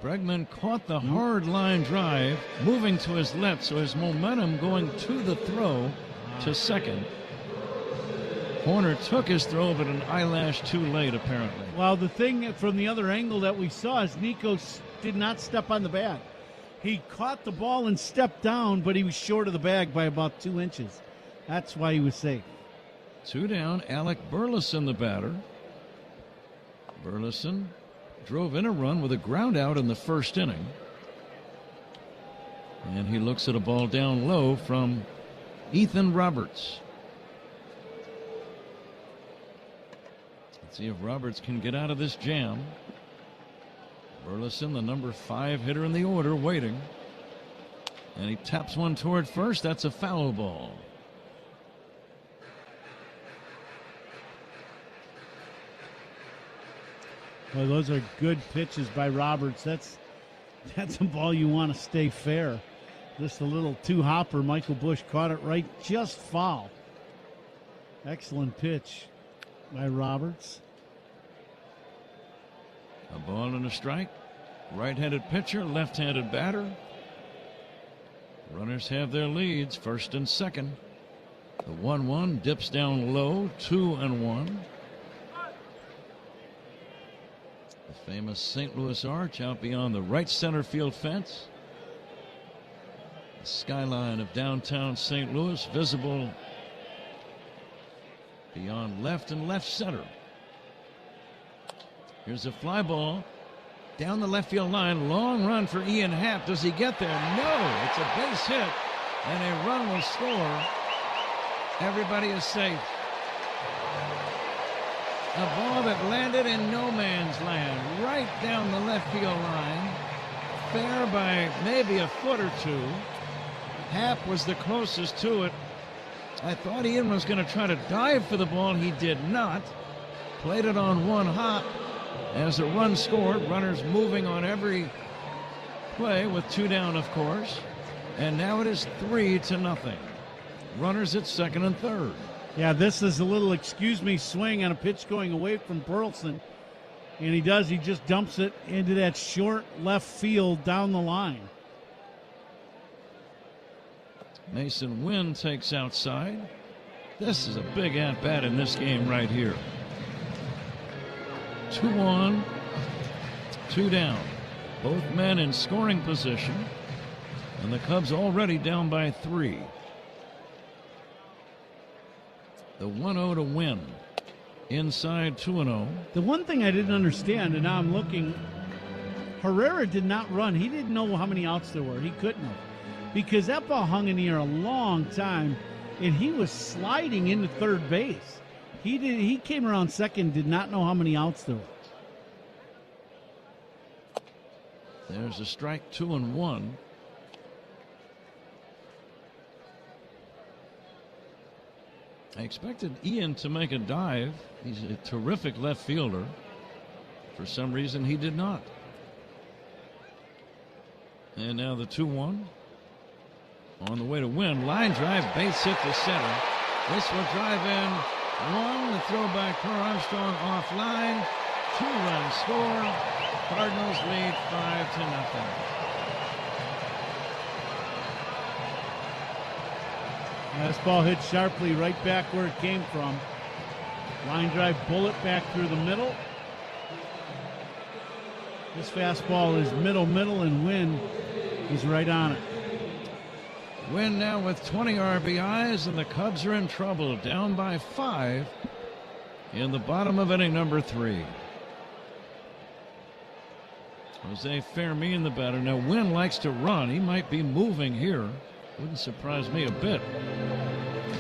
Bregman caught the hard line drive, moving to his left, so his momentum going to the throw to second. Horner took his throw, but an eyelash too late, apparently. Well, the thing from the other angle that we saw is Nico did not step on the bag. He caught the ball and stepped down, but he was short of the bag by about 2 inches. That's why he was safe. 2 down, Alec Burleson, the batter. Burleson drove in a run with a ground out in the first inning. And he looks at a ball down low from Ethan Roberts. Let's see if Roberts can get out of this jam. Burleson, the number 5 hitter in the order, waiting. And he taps one toward first. That's a foul ball. Well, those are good pitches by Roberts. That's a ball you want to stay fair. Just a little two-hopper. Michael Busch caught it right, just foul. Excellent pitch by Roberts. A ball and a strike. Right-handed pitcher, left-handed batter. Runners have their leads, first and second. The 1-1 dips down low, 2-1. The famous St. Louis arch out beyond the right center field fence. The skyline of downtown St. Louis visible beyond left and left center. Here's a fly ball down the left field line. Long run for Ian Happ. Does he get there? No. It's a base hit, and a run will score. Everybody is safe. A ball that landed in no man's land, right down the left field line. Fair by maybe a foot or two. Happ was the closest to it. I thought Ian was going to try to dive for the ball. He did not. Played it on one hop. As a run scored, runners moving on every play with 2 down, of course. And now it is 3-0. Runners at second and third. Yeah, this is a little excuse me swing on a pitch going away from Burleson. And he just dumps it into that short left field down the line. Mason Wynn takes outside. This is a big at-bat in this game right here. 2-1, 2 down. Both men in scoring position. And the Cubs already down by 3. The 1-0 to Wynn. Inside 2-0. The one thing I didn't understand, and now I'm looking, Herrera did not run. He didn't know how many outs there were. He couldn't have. Because that ball hung in the air a long time, and he was sliding into third base. He came around second, did not know how many outs there were. There's a strike, 2-1. I expected Ian to make a dive. He's a terrific left fielder. For some reason, he did not. And now the 2-1. On the way to Win. Line drive, base hit to center. This will drive in one. The throwback for Armstrong offline. 2-run score. Cardinals lead 5-0. This ball hit sharply right back where it came from. Line drive bullet back through the middle. This fastball is middle, and Wynn is right on it. Wynn now with 20 RBIs, and the Cubs are in trouble, down by 5 in the bottom of inning number 3. Jose Fermin, the batter. Now Wynn likes to run. He might be moving here. Wouldn't surprise me a bit.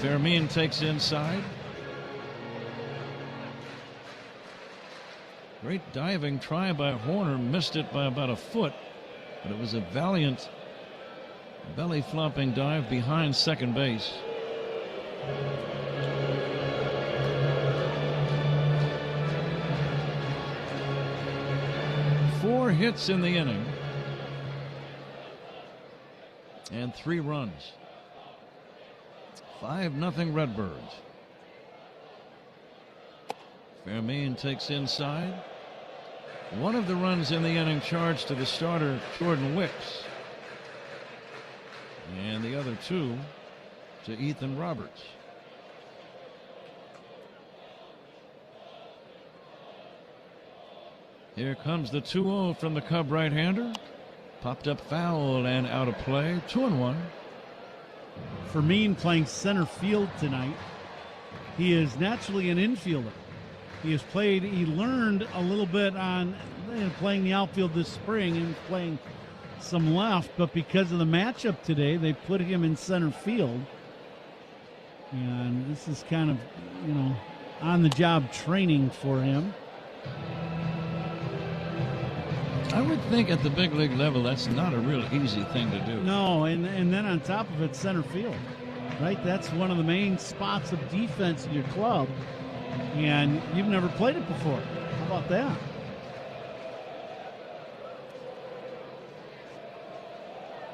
Fermin takes inside. Great diving try by Horner. Missed it by about a foot, but it was a valiant belly flopping dive behind second base. Four hits in the inning and 3 runs. 5-0 Redbirds. Fermin takes inside. One of the runs in the inning charged to the starter, Jordan Wicks. And the other two to Ethan Roberts. Here comes the 2-0 from the Cub right-hander. Popped up foul and out of play. 2-1. Fermin playing center field tonight. He is naturally an infielder. He learned a little bit on playing the outfield this spring and playing some left, but because of the matchup today, they put him in center field. And this is kind of, on-the-job training for him. I would think at the big league level, that's not a real easy thing to do. No, and then on top of it, center field, right? That's one of the main spots of defense in your club, and you've never played it before. How about that?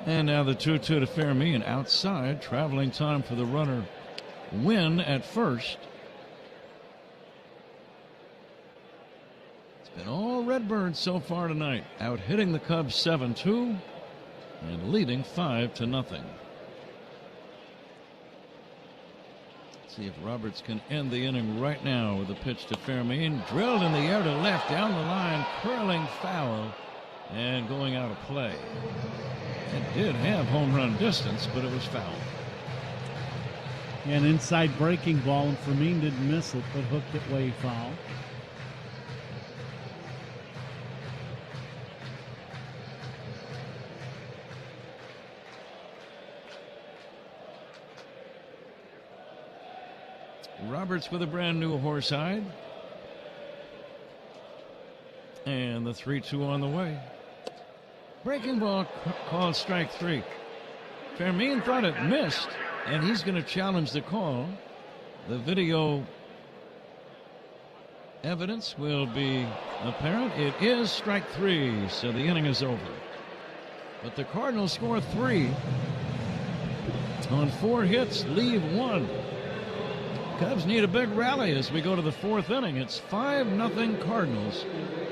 And now the 2-2 to Fermin outside. Traveling time for the runner. Win at first. It's been all Redbirds so far tonight. Out hitting the Cubs 7-2 and leading 5-0. See if Roberts can end the inning right now with a pitch to Fermin. Drilled in the air to left, down the line, curling foul, and going out of play. It did have home run distance, but it was foul. An inside breaking ball, and Fermin didn't miss it, but hooked it way foul. Roberts with a brand new horsehide. And the 3-2 on the way. Breaking ball called strike 3. Fermin thought it missed, and he's going to challenge the call. The video evidence will be apparent. It is strike 3, so the inning is over. But the Cardinals score 3 on 4 hits, leave 1. Cubs need a big rally as we go to the 4th inning. It's 5-0 Cardinals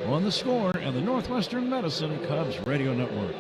on the score and the Northwestern Medicine Cubs Radio Network.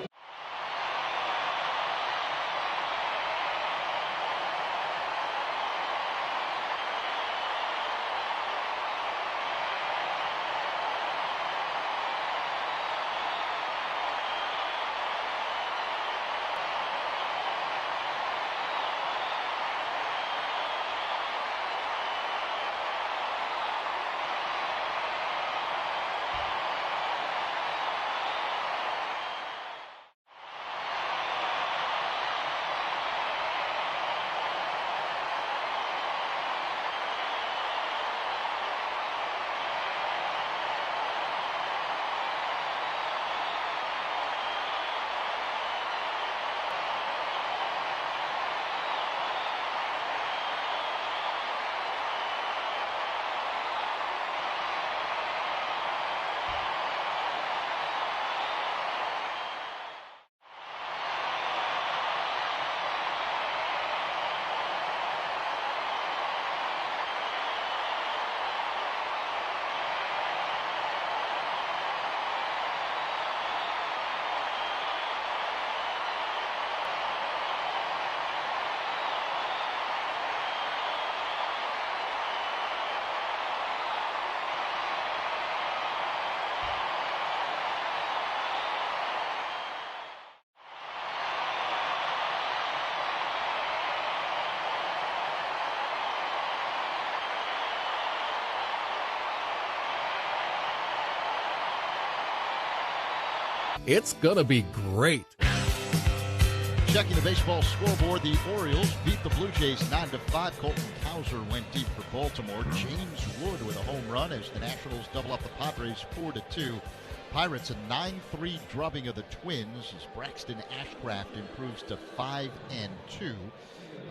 It's gonna be great. Checking the baseball scoreboard, the Orioles beat the Blue Jays 9-5. Colton Cowser went deep for Baltimore. James Wood with a home run as the Nationals double up the Padres 4-2. Pirates a 9-3 drubbing of the Twins as Braxton Ashcraft improves to 5-2.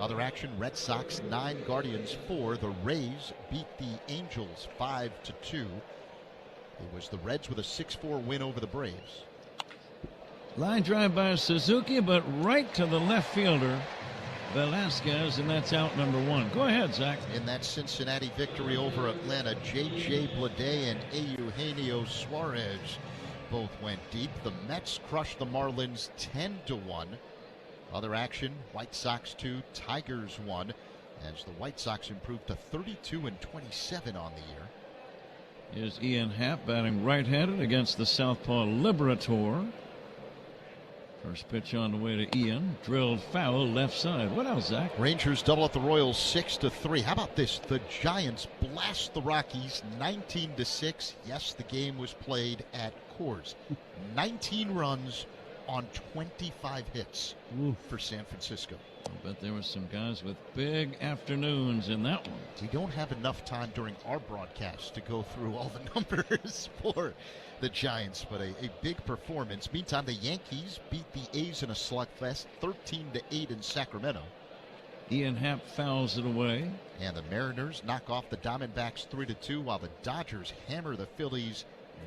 Other action, Red Sox 9, Guardians 4. The Rays beat the Angels 5-2. It was the Reds with a 6-4 win over the Braves. Line drive by Suzuki, but right to the left fielder. Velasquez, and that's out number 1. Go ahead, Zach. In that Cincinnati victory over Atlanta, J.J. Bleday and Eugenio Suarez both went deep. The Mets crushed the Marlins 10-1. Other action, White Sox 2, Tigers 1, as the White Sox improved to 32-27 on the year. Here's Ian Happ batting right-handed against the southpaw Liberator. First pitch on the way to Ian. Drilled foul left side. What else, Zach? Rangers double up the Royals 6-3. How about this? The Giants blast the Rockies 19-6. Yes, the game was played at Coors. 19 runs on 25 hits for San Francisco. I bet there were some guys with big afternoons in that one. We don't have enough time during our broadcast to go through all the numbers for the Giants, but a big performance. Meantime, the Yankees beat the A's in a slugfest 13-8 in Sacramento. Ian Happ fouls it away. And the Mariners knock off the Diamondbacks 3-2, while the Dodgers hammer the Phillies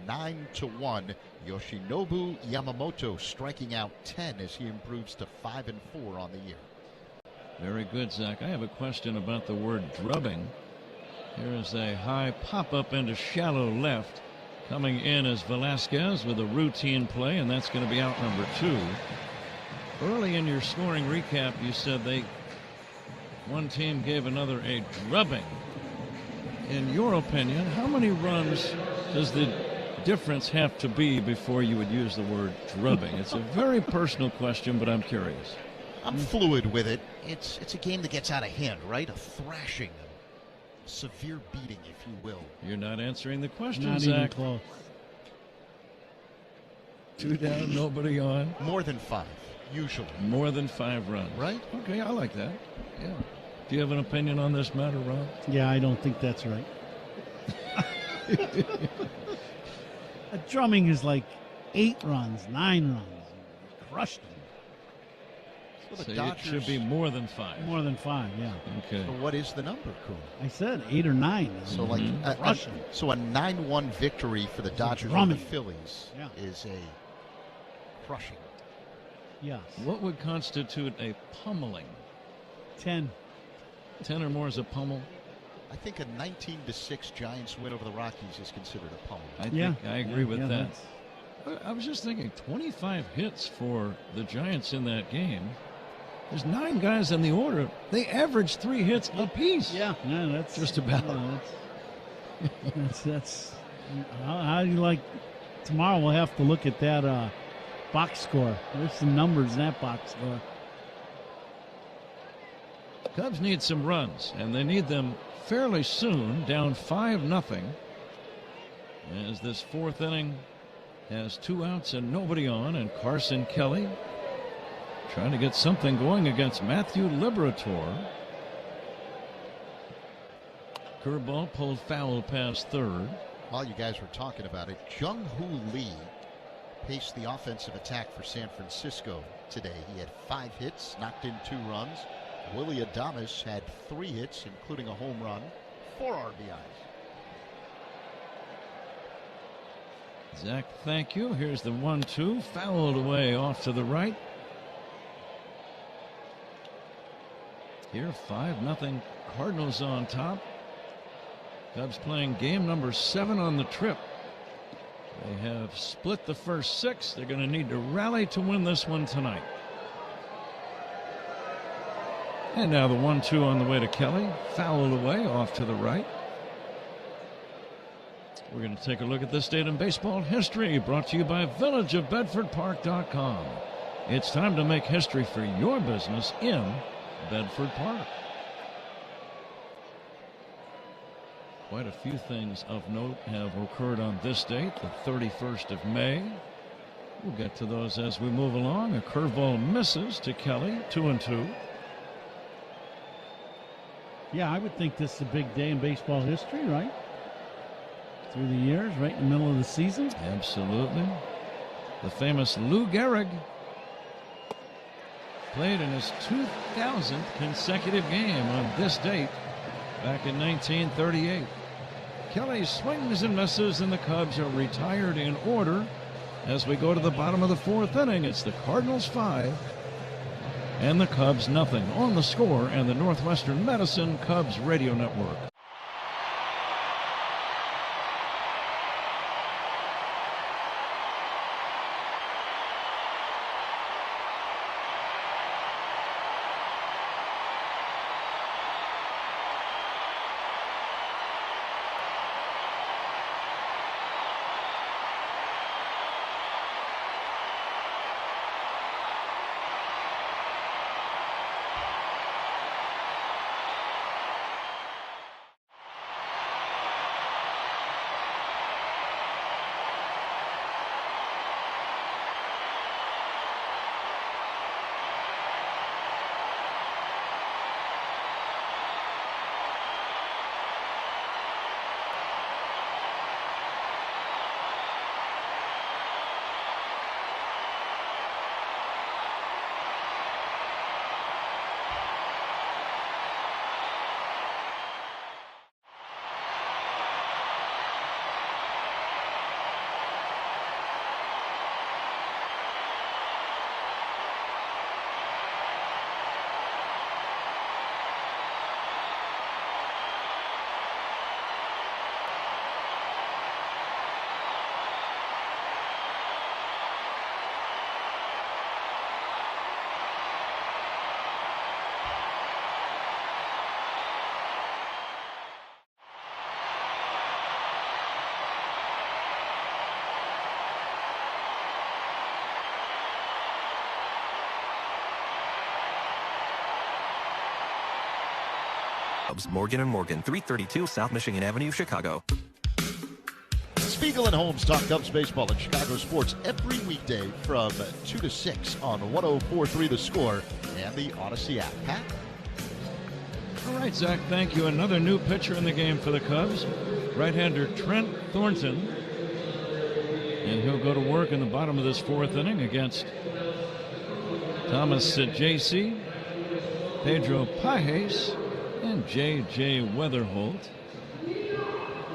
9-1. Yoshinobu Yamamoto striking out 10 as he improves to 5-4 on the year. Very good, Zach. I have a question about the word drubbing. Here is a high pop-up into shallow left. Coming in as Velasquez with a routine play, and that's going to be out number 2. Early in your scoring recap, you said one team gave another a drubbing. In your opinion, how many runs does the difference have to be before you would use the word drubbing? It's a very personal question, but I'm curious. I'm fluid with it. It's a game that gets out of hand, right? A thrashing, a severe beating, if you will. You're not answering the question, Not Zach. even close. 2 down, nobody on. More than 5, usually. More than 5 runs. Right? Okay, I like that. Yeah. Do you have an opinion on this matter, Rob? Yeah, I don't think that's right. A drumming is like 8 runs, 9 runs. Crushed them. So So it should be more than 5. More than 5, yeah. Okay. So what is the number, Cool? I said 8 or 9. So like Russian. So a 9-1 victory for the Dodgers over the drumming. Phillies Yeah. is a crushing. Yes. What would constitute a pummeling? 10. 10 or more is a pummel? I think a 19-6 Giants win over the Rockies is considered a pummel. I think I agree with that. that's- I was just thinking 25 hits for the Giants in that game. There's 9 guys in the order. They average 3 hits apiece. Yeah, that's Just about. That's how do you like? Tomorrow we'll have to look at that box score. There's some numbers in that box score. Cubs need some runs, and they need them fairly soon, down 5-0. As this 4th inning has 2 outs and nobody on, and Carson Kelly trying to get something going against Matthew Liberator. Curveball pulled foul past third. While you guys were talking about it, Jung-Hoo Lee paced the offensive attack for San Francisco today. He had 5 hits, knocked in 2 runs. Willie Adames had 3 hits, including a home run, 4 RBIs. Zach, thank you. Here's the 1-2, fouled away off to the right. Here, 5-0 Cardinals on top. Cubs playing game number 7 on the trip. They have split the first 6. They're going to need to rally to win this one tonight. And now the 1-2 on the way to Kelly. Fouled away off to the right. We're going to take a look at this date in baseball history, brought to you by villageofbedfordpark.com. It's time to make history for your business in Bedford Park. Quite a few things of note have occurred on this date, the 31st of May. We'll get to those as we move along. A curveball misses to Kelly, 2-2. Yeah, I would think this is a big day in baseball history, right? Through the years, right in the middle of the season. Absolutely. The famous Lou Gehrig played in his 2000th consecutive game on this date back in 1938. Kelly swings and misses, and the Cubs are retired in order as we go to the bottom of the 4th inning. It's the Cardinals 5 and the Cubs nothing. On The Score and the Northwestern Medicine Cubs Radio Network. Morgan & Morgan, 332 South Michigan Avenue, Chicago. Spiegel and Holmes talk Cubs baseball and Chicago sports every weekday from 2 to 6 on 104.3 The Score and the Odyssey app. Pat? All right, Zach, thank you. Another new pitcher in the game for the Cubs, right-hander Trent Thornton. And he'll go to work in the bottom of this fourth inning against Thomas J.C., Pedro Pajes, and J.J. Weatherholt.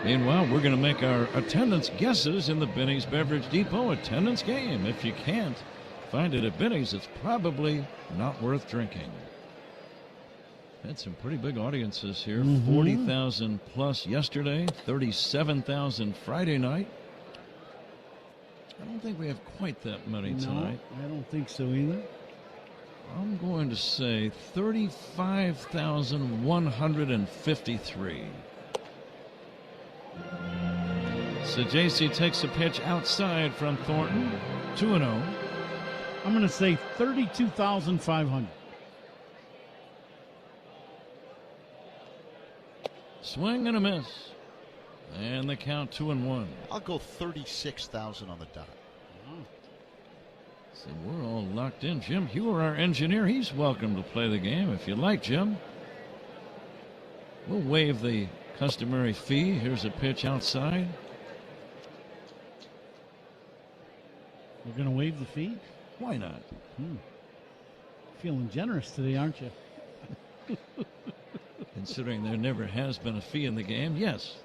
Meanwhile, we're going to make our attendance guesses in the Benny's Beverage Depot attendance game. If you can't find it at Benny's, it's probably not worth drinking. Had some pretty big audiences here. 40,000 plus yesterday, 37,000 Friday night. I don't think we have quite that many tonight. No, I don't think so either. I'm going to say 35,153. So JC takes a pitch outside from Thornton, 2-0. I'm going to say 32,500. Swing and a miss. And the count 2-1. I'll go 36,000 on the dot. So we're all locked in. Jim Hewer, our engineer, he's welcome to play the game if you like, Jim. We'll waive the customary fee. Here's a pitch outside. We're going to waive the fee? Why not? Feeling generous today, aren't you? Considering there never has been a fee in the game, yes.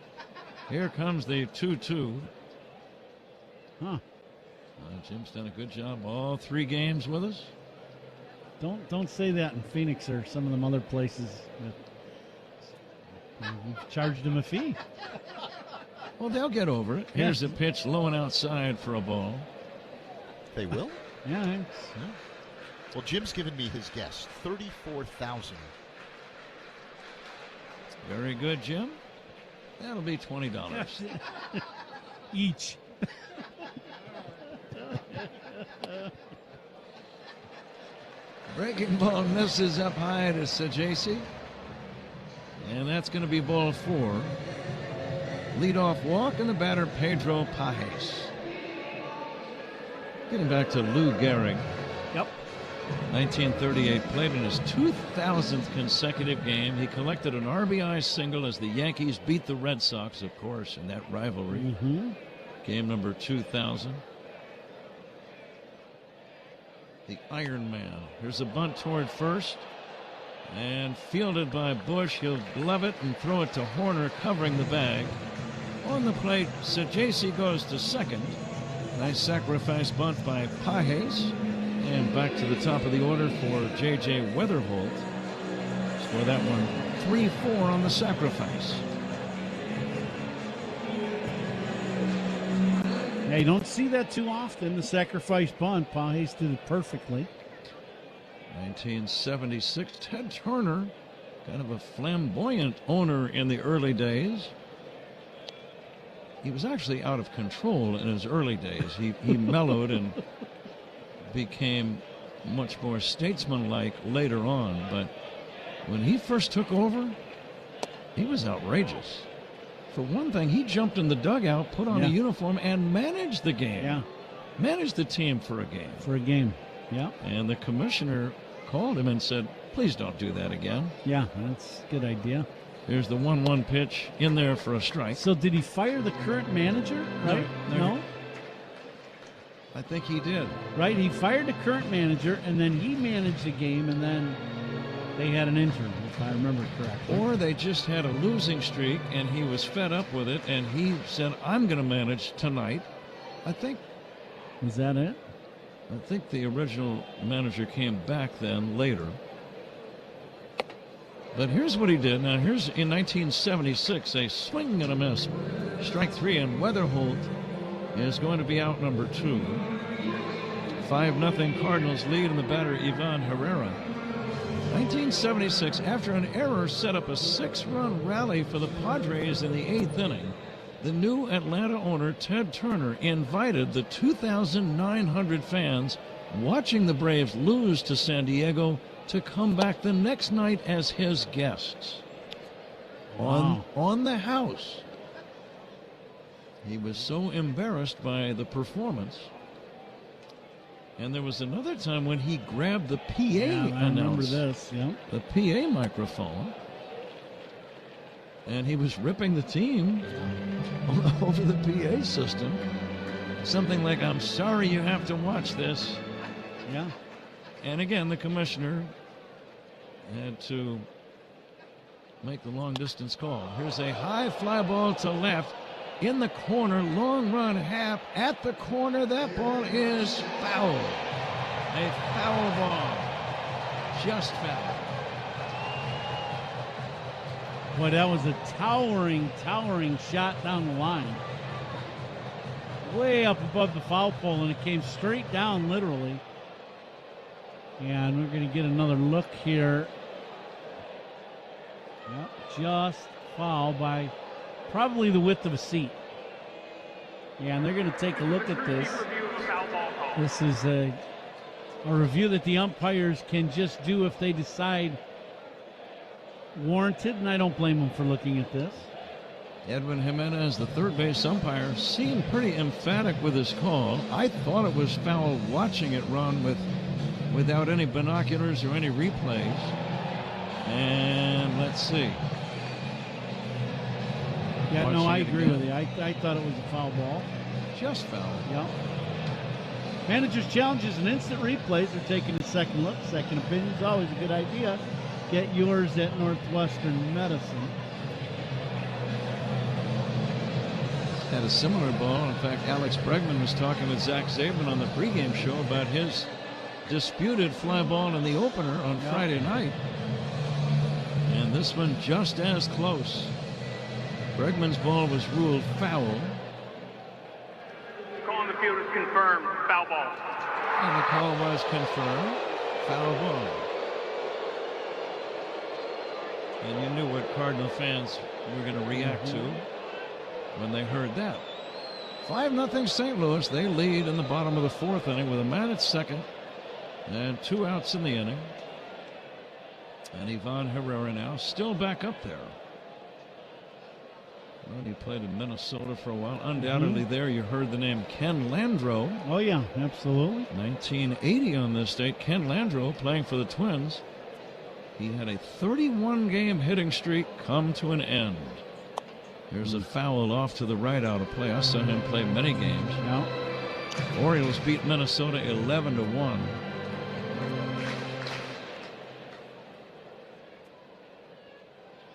Here comes the 2-2. Jim's done a good job all 3 games with us. Don't say that in Phoenix or some of them other places. We've charged them a fee. Well, they'll get over it. Here's a pitch low and outside for a ball. They will? Yeah. Well, Jim's given me his guess, 34,000. Very good, Jim. That'll be $20. Each. Breaking ball misses up high to Sajasi. And that's going to be ball 4. Leadoff walk, and the batter Pedro Pajes. Getting back to Lou Gehrig. Yep. 1938, played in his 2000th consecutive game. He collected an RBI single as the Yankees beat the Red Sox, of course, in that rivalry. Game number 2000. The Iron Man. Here's a bunt toward first. And fielded by Bush. He'll glove it and throw it to Horner, covering the bag. On the plate, Sajasi goes to second. Nice sacrifice bunt by Pajes. And back to the top of the order for J.J. Weatherholt. Score that one 3-4 on the sacrifice. Yeah, you don't see that too often, the sacrifice bunt. Paul Hayes did it perfectly. 1976, Ted Turner, kind of a flamboyant owner in the early days. He was actually out of control in his early days. He mellowed and became much more statesmanlike later on. But when he first took over, he was outrageous. For one thing, he jumped in the dugout, put on a uniform, and managed the game. Yeah. Managed the team for a game. For a game, yeah. And the commissioner called him and said, please don't do that again. Yeah, that's a good idea. There's the 1-1 pitch in there for a strike. So did he fire the current manager? Right? No? I think he did. Right, he fired the current manager, and then he managed the game, and then they had an interim, if I remember correctly. Or they just had a losing streak, and he was fed up with it, and he said, I'm going to manage tonight. I think. Was that it? I think the original manager came back then later. But here's what he did. Now, here's in 1976, a swing and a miss. Strike 3, and Weatherholt is going to be out number 2. 5-0 Cardinals lead, and the batter Ivan Herrera. 1976, after an error set up a 6-run rally for the Padres in the 8th inning, the new Atlanta owner Ted Turner invited the 2,900 fans watching the Braves lose to San Diego to come back the next night as his guests. Wow. On the house. He was so embarrassed by the performance. And there was another time when he grabbed the PA I remember this, yeah. the PA microphone, and he was ripping the team over the PA system. Something like, I'm sorry you have to watch this. Yeah. And again, the commissioner had to make the long distance call. Here's a high fly ball to left. In the corner, long run, Happ at the corner. That ball is foul. A foul ball. Just foul. Boy, that was a towering shot down the line. Way up above the foul pole, and it came straight down, literally. And we're going to get another look here. Yep, just foul by probably the width of a seat. Yeah, and they're going to take a look at this. This is a review that the umpires can just do if they decide warranted, and I don't blame them for looking at this. Edwin Jimenez, the third base umpire, seemed pretty emphatic with his call. I thought it was foul watching it run without any binoculars or any replays. And let's see. Yeah, no, I agree with you. I thought it was a foul ball. Just foul. Yeah. Manager's challenges and instant replays are taking a second look. Second opinion is always a good idea. Get yours at Northwestern Medicine. Had a similar ball. In fact, Alex Bregman was talking with Zach Zabin on the pregame show about his disputed fly ball in the opener on Friday night. And this one just as close. Bregman's ball was ruled foul. The call on the field is confirmed. Foul ball. And the call was confirmed. Foul ball. And you knew what Cardinal fans were going to react to when they heard that. 5-0 St. Louis. They lead in the bottom of the 4th inning with a man at second and 2 outs in the inning. And Ivan Herrera now still back up there. Well, he played in Minnesota for a while. Undoubtedly there you heard the name Ken Landreau. Oh, yeah, absolutely. 1980 on this date. Ken Landreau playing for the Twins. He had a 31-game hitting streak come to an end. There's a foul off to the right out of play. I saw him play many games. Yeah. Orioles beat Minnesota 11-1.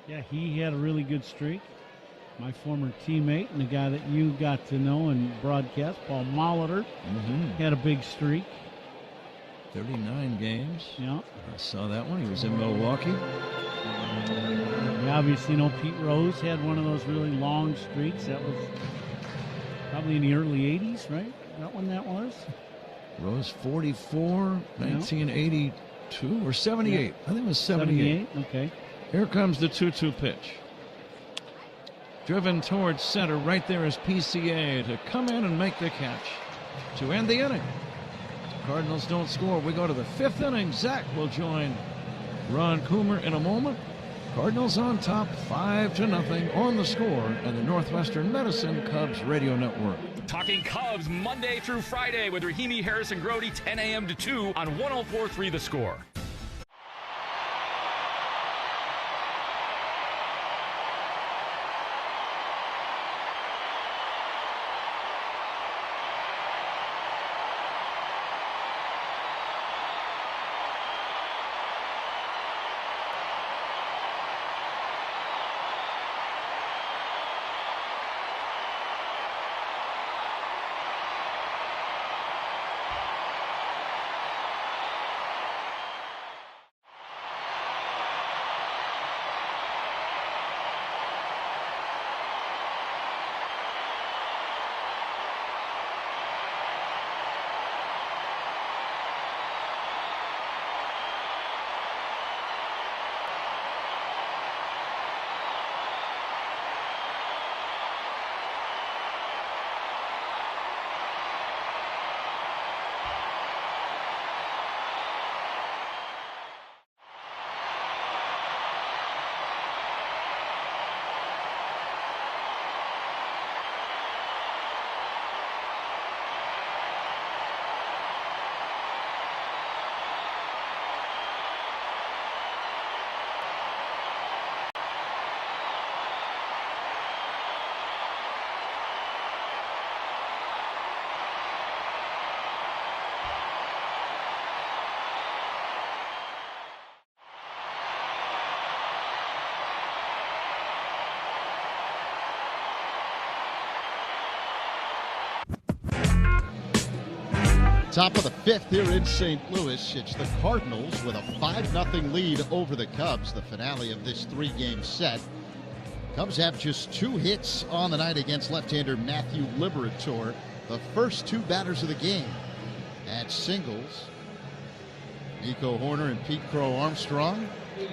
Yeah, he had a really good streak. My former teammate and the guy that you got to know and broadcast, Paul Molitor, had a big streak. 39 games. Yeah. I saw that one. He was in Milwaukee. You obviously know Pete Rose had one of those really long streaks. That was probably in the early 80s, right? That when that was? Rose 44, 1982 or 78. Yeah. I think it was 78. Okay. Here comes the 2-2 pitch. Driven towards center. Right there is PCA to come in and make the catch to end the inning. Cardinals don't score. We go to the 5th inning. Zach will join Ron Coomer in a moment. Cardinals on top 5-0 on the Score and the Northwestern Medicine Cubs Radio Network. Talking Cubs Monday through Friday with Rahimi, Harrison, Grody, 10 a.m. to 2 on 104.3 The Score. Top of the 5th here in St. Louis. It's the Cardinals with a 5-0 lead over the Cubs, the finale of this 3-game set. Cubs have just 2 hits on the night against left-hander Matthew Liberatore. The first 2 batters of the game at singles, Nico Horner and Pete Crow Armstrong.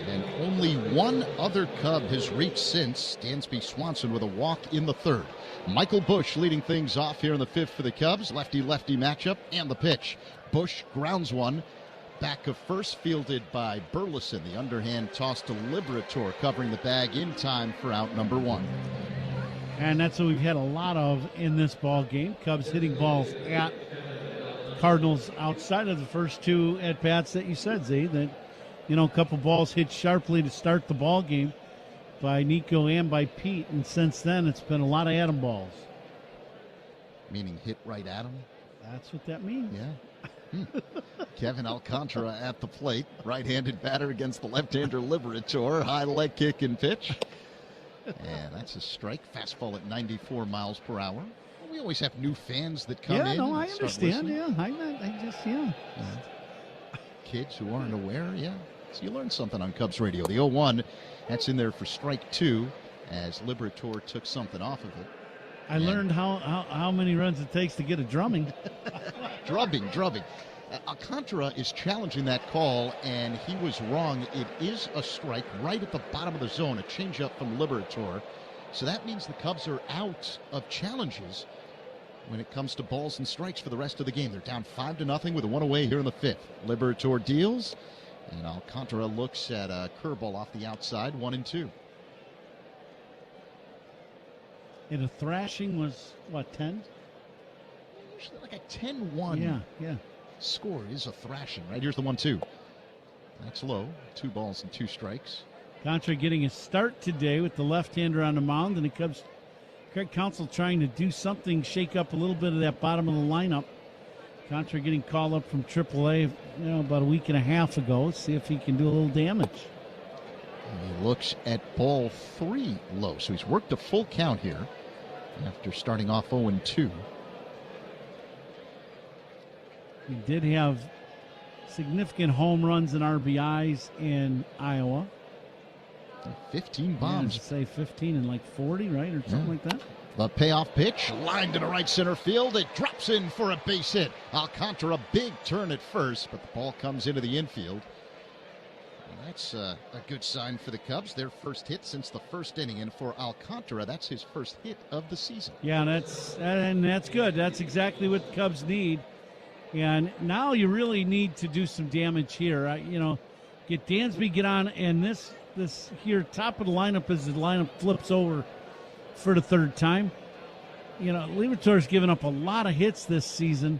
And only one other Cub has reached since, Dansby Swanson with a walk in the 3rd. Michael Busch leading things off here in the 5th for the Cubs. Lefty-lefty matchup and the pitch. Busch grounds one. Back of first, fielded by Burleson. The underhand toss to Liberatore, covering the bag in time for out number 1. And that's what we've had a lot of in this ball game. Cubs hitting balls at Cardinals outside of the first 2 at-bats that you said, Zay, that, you know, a couple balls hit sharply to start the ball game by Nico and by Pete, and since then it's been a lot of Adam balls. Meaning hit right at him? That's what that means. Yeah. Kevin Alcantara at the plate. Right-handed batter against the left-hander Liberatore. High leg kick and pitch. And that's a strike. Fastball at 94 miles per hour. We always have new fans that come in. Yeah, no, I start understand. listening. Yeah, Kids who aren't aware, yeah. So you learned something on Cubs Radio. The 0-1, that's in there for strike 2 as Liberatore took something off of it. I learned how many runs it takes to get a drumming. Drubbing. Alcantara is challenging that call, and he was wrong. It is a strike right at the bottom of the zone, a changeup from Liberatore. So that means the Cubs are out of challenges when it comes to balls and strikes for the rest of the game. They're down 5-0 with a 1 away here in the 5th. Liberatore deals, and Alcantara looks at a curveball off the outside, 1-2. And a thrashing was, what, 10? Usually like a 10-1 score is a thrashing, right? Here's the 1-2. That's low. 2 balls and 2 strikes. Contra getting a start today with the left-hander on the mound, and the Cubs, Craig Counsell trying to do something, shake up a little bit of that bottom of the lineup. Contra getting called up from AAA, about a week and a half ago. Let's see if he can do a little damage. And he looks at ball 3 low, so he's worked a full count here after starting off 0-2. He did have significant home runs and RBIs in Iowa. 15 bombs. Yeah, say 15 and like 40, right, or something like that. The payoff pitch, lined to right center field. It drops in for a base hit. Alcantara, big turn at first, but the ball comes into the infield. And that's a good sign for the Cubs. Their first hit since the first inning. And for Alcantara, that's his first hit of the season. Yeah, that's good. That's exactly what the Cubs need. And now you really need to do some damage here. Get Dansby, get on, and this here, top of the lineup as the lineup flips over for the third time. Liberatore given up a lot of hits this season,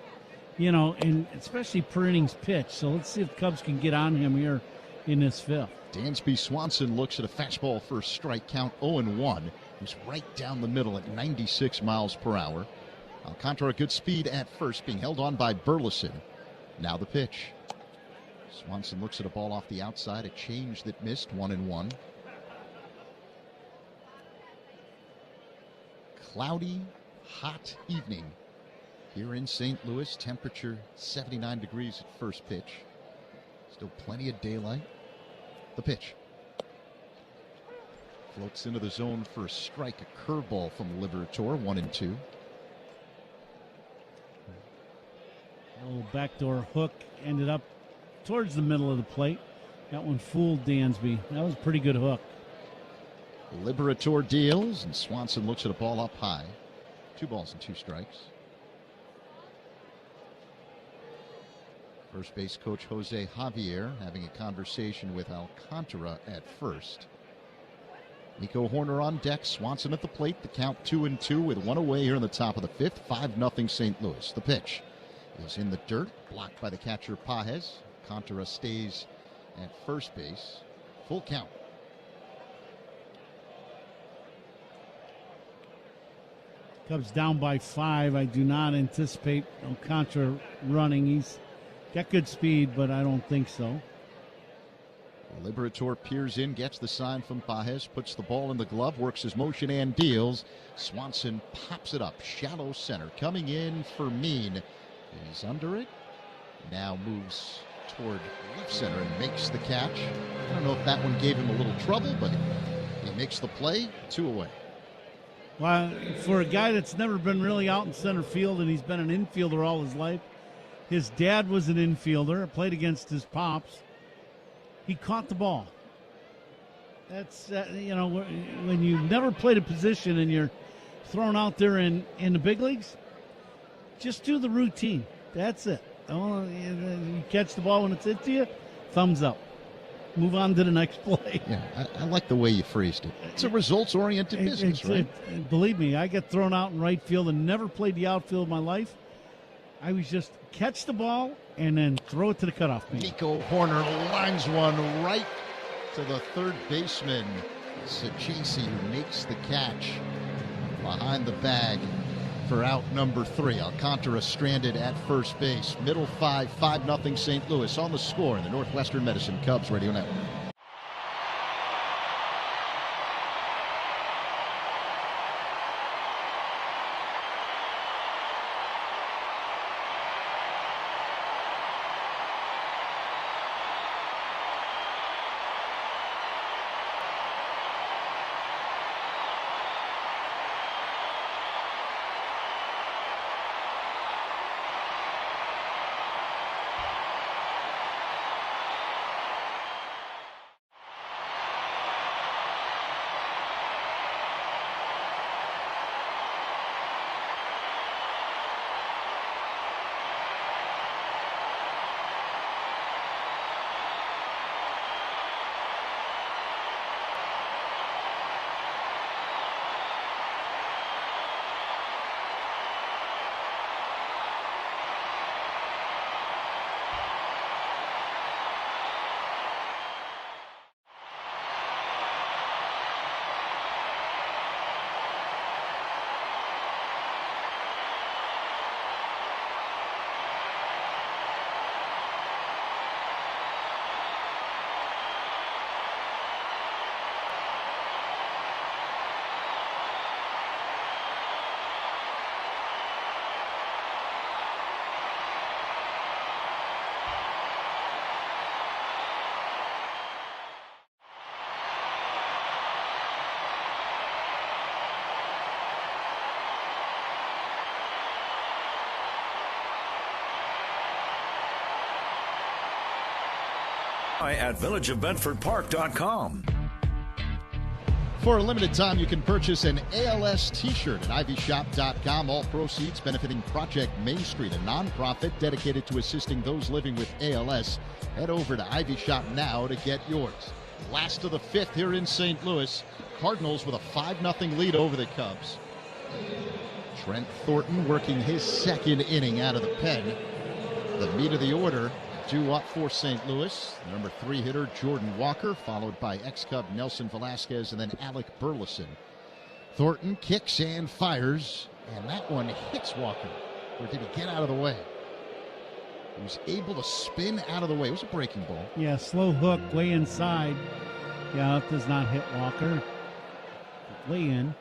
and especially per innings pitch. So let's see if the Cubs can get on him here in this fifth. Dansby Swanson looks at a fastball for a strike, count 0-1. He's right down the middle at 96 miles per hour. Alcantara, good speed at first, being held on by Burleson. Now the pitch. Swanson looks at a ball off the outside, a change that missed, 1-1. Cloudy, hot evening here in St. Louis. Temperature 79 degrees at first pitch. Still plenty of daylight. The pitch. Floats into the zone for a strike. A curveball from Liberatore, 1-2. A little backdoor hook ended up towards the middle of the plate. That one fooled Dansby. That was a pretty good hook. Liberatore deals, and Swanson looks at a ball up high. 2 balls and 2 strikes. First base coach Jose Javier having a conversation with Alcantara at first. Nico Horner on deck, Swanson at the plate. The count 2-2 with 1 away here in the top of the fifth. 5-0 St. Louis. The pitch is in the dirt, blocked by the catcher Pages. Alcantara stays at first base. Full count. Cubs down by 5. I do not anticipate Alcantara running. He's got good speed, but I don't think so. Liberatore peers in, gets the sign from Pages, puts the ball in the glove, works his motion and deals. Swanson pops it up, shallow center. Coming in for Mean. He's under it. Now moves toward left center and makes the catch. I don't know if that one gave him a little trouble, but he makes the play. 2 away. Well, for a guy that's never been really out in center field and he's been an infielder all his life, his dad was an infielder, played against his pops. He caught the ball. That's, when you've never played a position and you're thrown out there in the big leagues, just do the routine. That's it. You catch the ball when it's hit to you, thumbs up. Move on to the next play. Yeah, I like the way you phrased it. It's a results-oriented business, right? Believe me, I get thrown out in right field and never played the outfield in my life. I was just catch the ball and then throw it to the cutoff man. Nico Horner lines one right to the third baseman, Sachesi, who makes the catch behind the bag for out number 3. Alcantara stranded at first base. Middle 5-0 St. Louis on the score in the Northwestern Medicine Cubs Radio Network. At villageofbedfordpark.com. For a limited time, you can purchase an ALS t-shirt at ivyshop.com. All proceeds benefiting Project Main Street, a nonprofit dedicated to assisting those living with ALS. Head over to Ivy Shop now to get yours. Last of the fifth here in St. Louis. Cardinals with a 5-0 lead over the Cubs. Trent Thornton working his second inning out of the pen. The meat of the order due up for St. Louis. The number 3 hitter, Jordan Walker, followed by ex-Cub Nelson Velasquez and then Alec Burleson. Thornton kicks and fires, and that one hits Walker. Or did he get out of the way? He was able to spin out of the way. It was a breaking ball. Yeah, slow hook, way inside. Yeah, it does not hit Walker. Way in.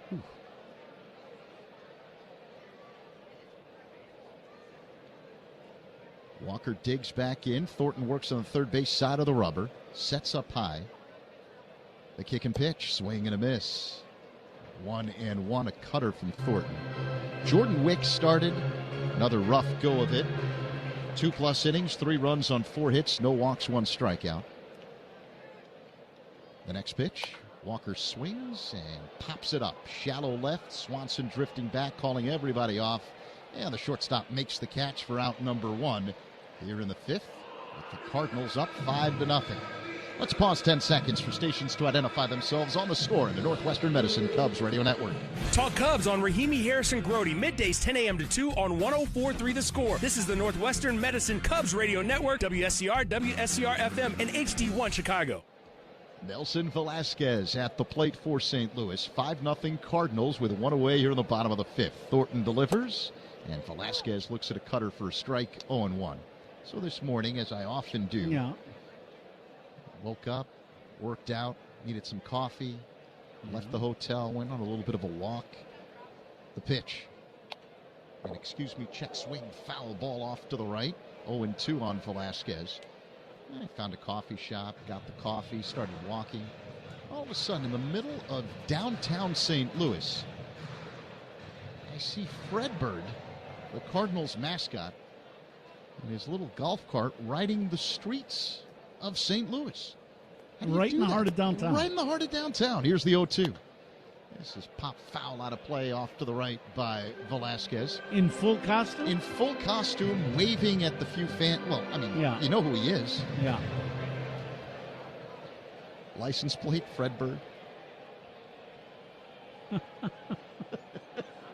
Whew. Walker digs back in. Thornton works on the third base side of the rubber. Sets up high. The kick and pitch. Swing and a miss. 1-1. A cutter from Thornton. Jordan Wicks started. Another rough go of it. 2+ innings, 3 runs on 4 hits. No walks, 1 strikeout. The next pitch. Walker swings and pops it up. Shallow left. Swanson drifting back, calling everybody off. And the shortstop makes the catch for out number 1. Here in the 5th, with the Cardinals up 5-0. Let's pause 10 seconds for stations to identify themselves on the score in the Northwestern Medicine Cubs Radio Network. Talk Cubs on Rahimi Harrison Grody, middays 10 a.m. to 2 on 104.3 The Score. This is the Northwestern Medicine Cubs Radio Network, WSCR, WSCR-FM, and HD1 Chicago. Nelson Velasquez at the plate for St. Louis. 5-0 Cardinals with 1 away here in the bottom of the 5th. Thornton delivers, and Velasquez looks at a cutter for a strike, 0-1. So this morning, as I often do, woke up, worked out, needed some coffee, left the hotel, went on a little bit of a walk. The pitch. And excuse me, check swing, foul ball off to the right. 0-2 on Velasquez. I found a coffee shop, got the coffee, started walking. All of a sudden, in the middle of downtown St. Louis, I see Fredbird, the Cardinals mascot, in his little golf cart riding the streets of St. Louis. Right in the heart of downtown. Right in the heart of downtown. Here's the 0-2. This is pop foul out of play off to the right by Velasquez. In full costume? In full costume, waving at the few fans. Well, I mean, you know who he is. Yeah. License plate, Fredbird.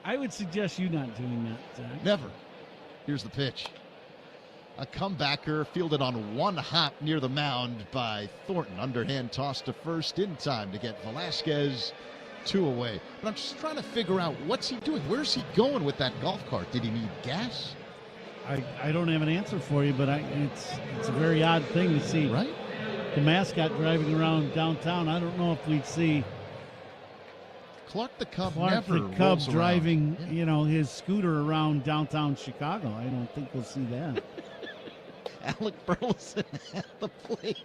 I would suggest you not doing that, Zach. Never. Here's the pitch. A comebacker fielded on one hop near the mound by Thornton. Underhand toss to first in time to get Velasquez 2 away. But I'm just trying to figure out what's he doing. Where's he going with that golf cart? Did he need gas? I don't have an answer for you, but it's a very odd thing to see. Right? The mascot driving around downtown. I don't know if we'd see Clark the Cub driving, his scooter around downtown Chicago. I don't think we'll see that. Alec Burleson at the plate.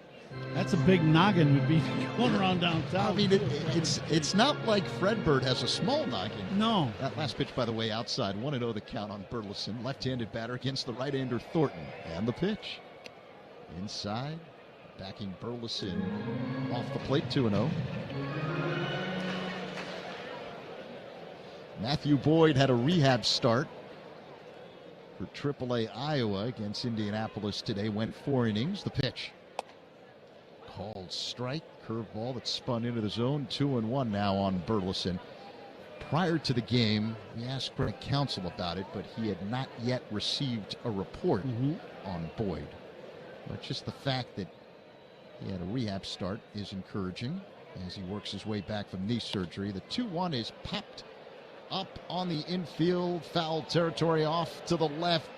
That's a big noggin would be going around downtown. I mean, it's not like Fredbird has a small noggin. No. That last pitch, by the way, outside. 1-0 the count on Burleson. Left-handed batter against the right-hander Thornton. And the pitch. Inside. Backing Burleson off the plate, 2-0. Matthew Boyd had a rehab start for AAA Iowa against Indianapolis today. Went 4 innings. The pitch. Called strike. Curveball that spun into the zone. 2-1 now on Burleson. Prior to the game, we asked Craig Counsell about it, but he had not yet received a report on Boyd. But just the fact that he had a rehab start is encouraging as he works his way back from knee surgery. The 2-1 is popped up on the infield, foul territory off to the left.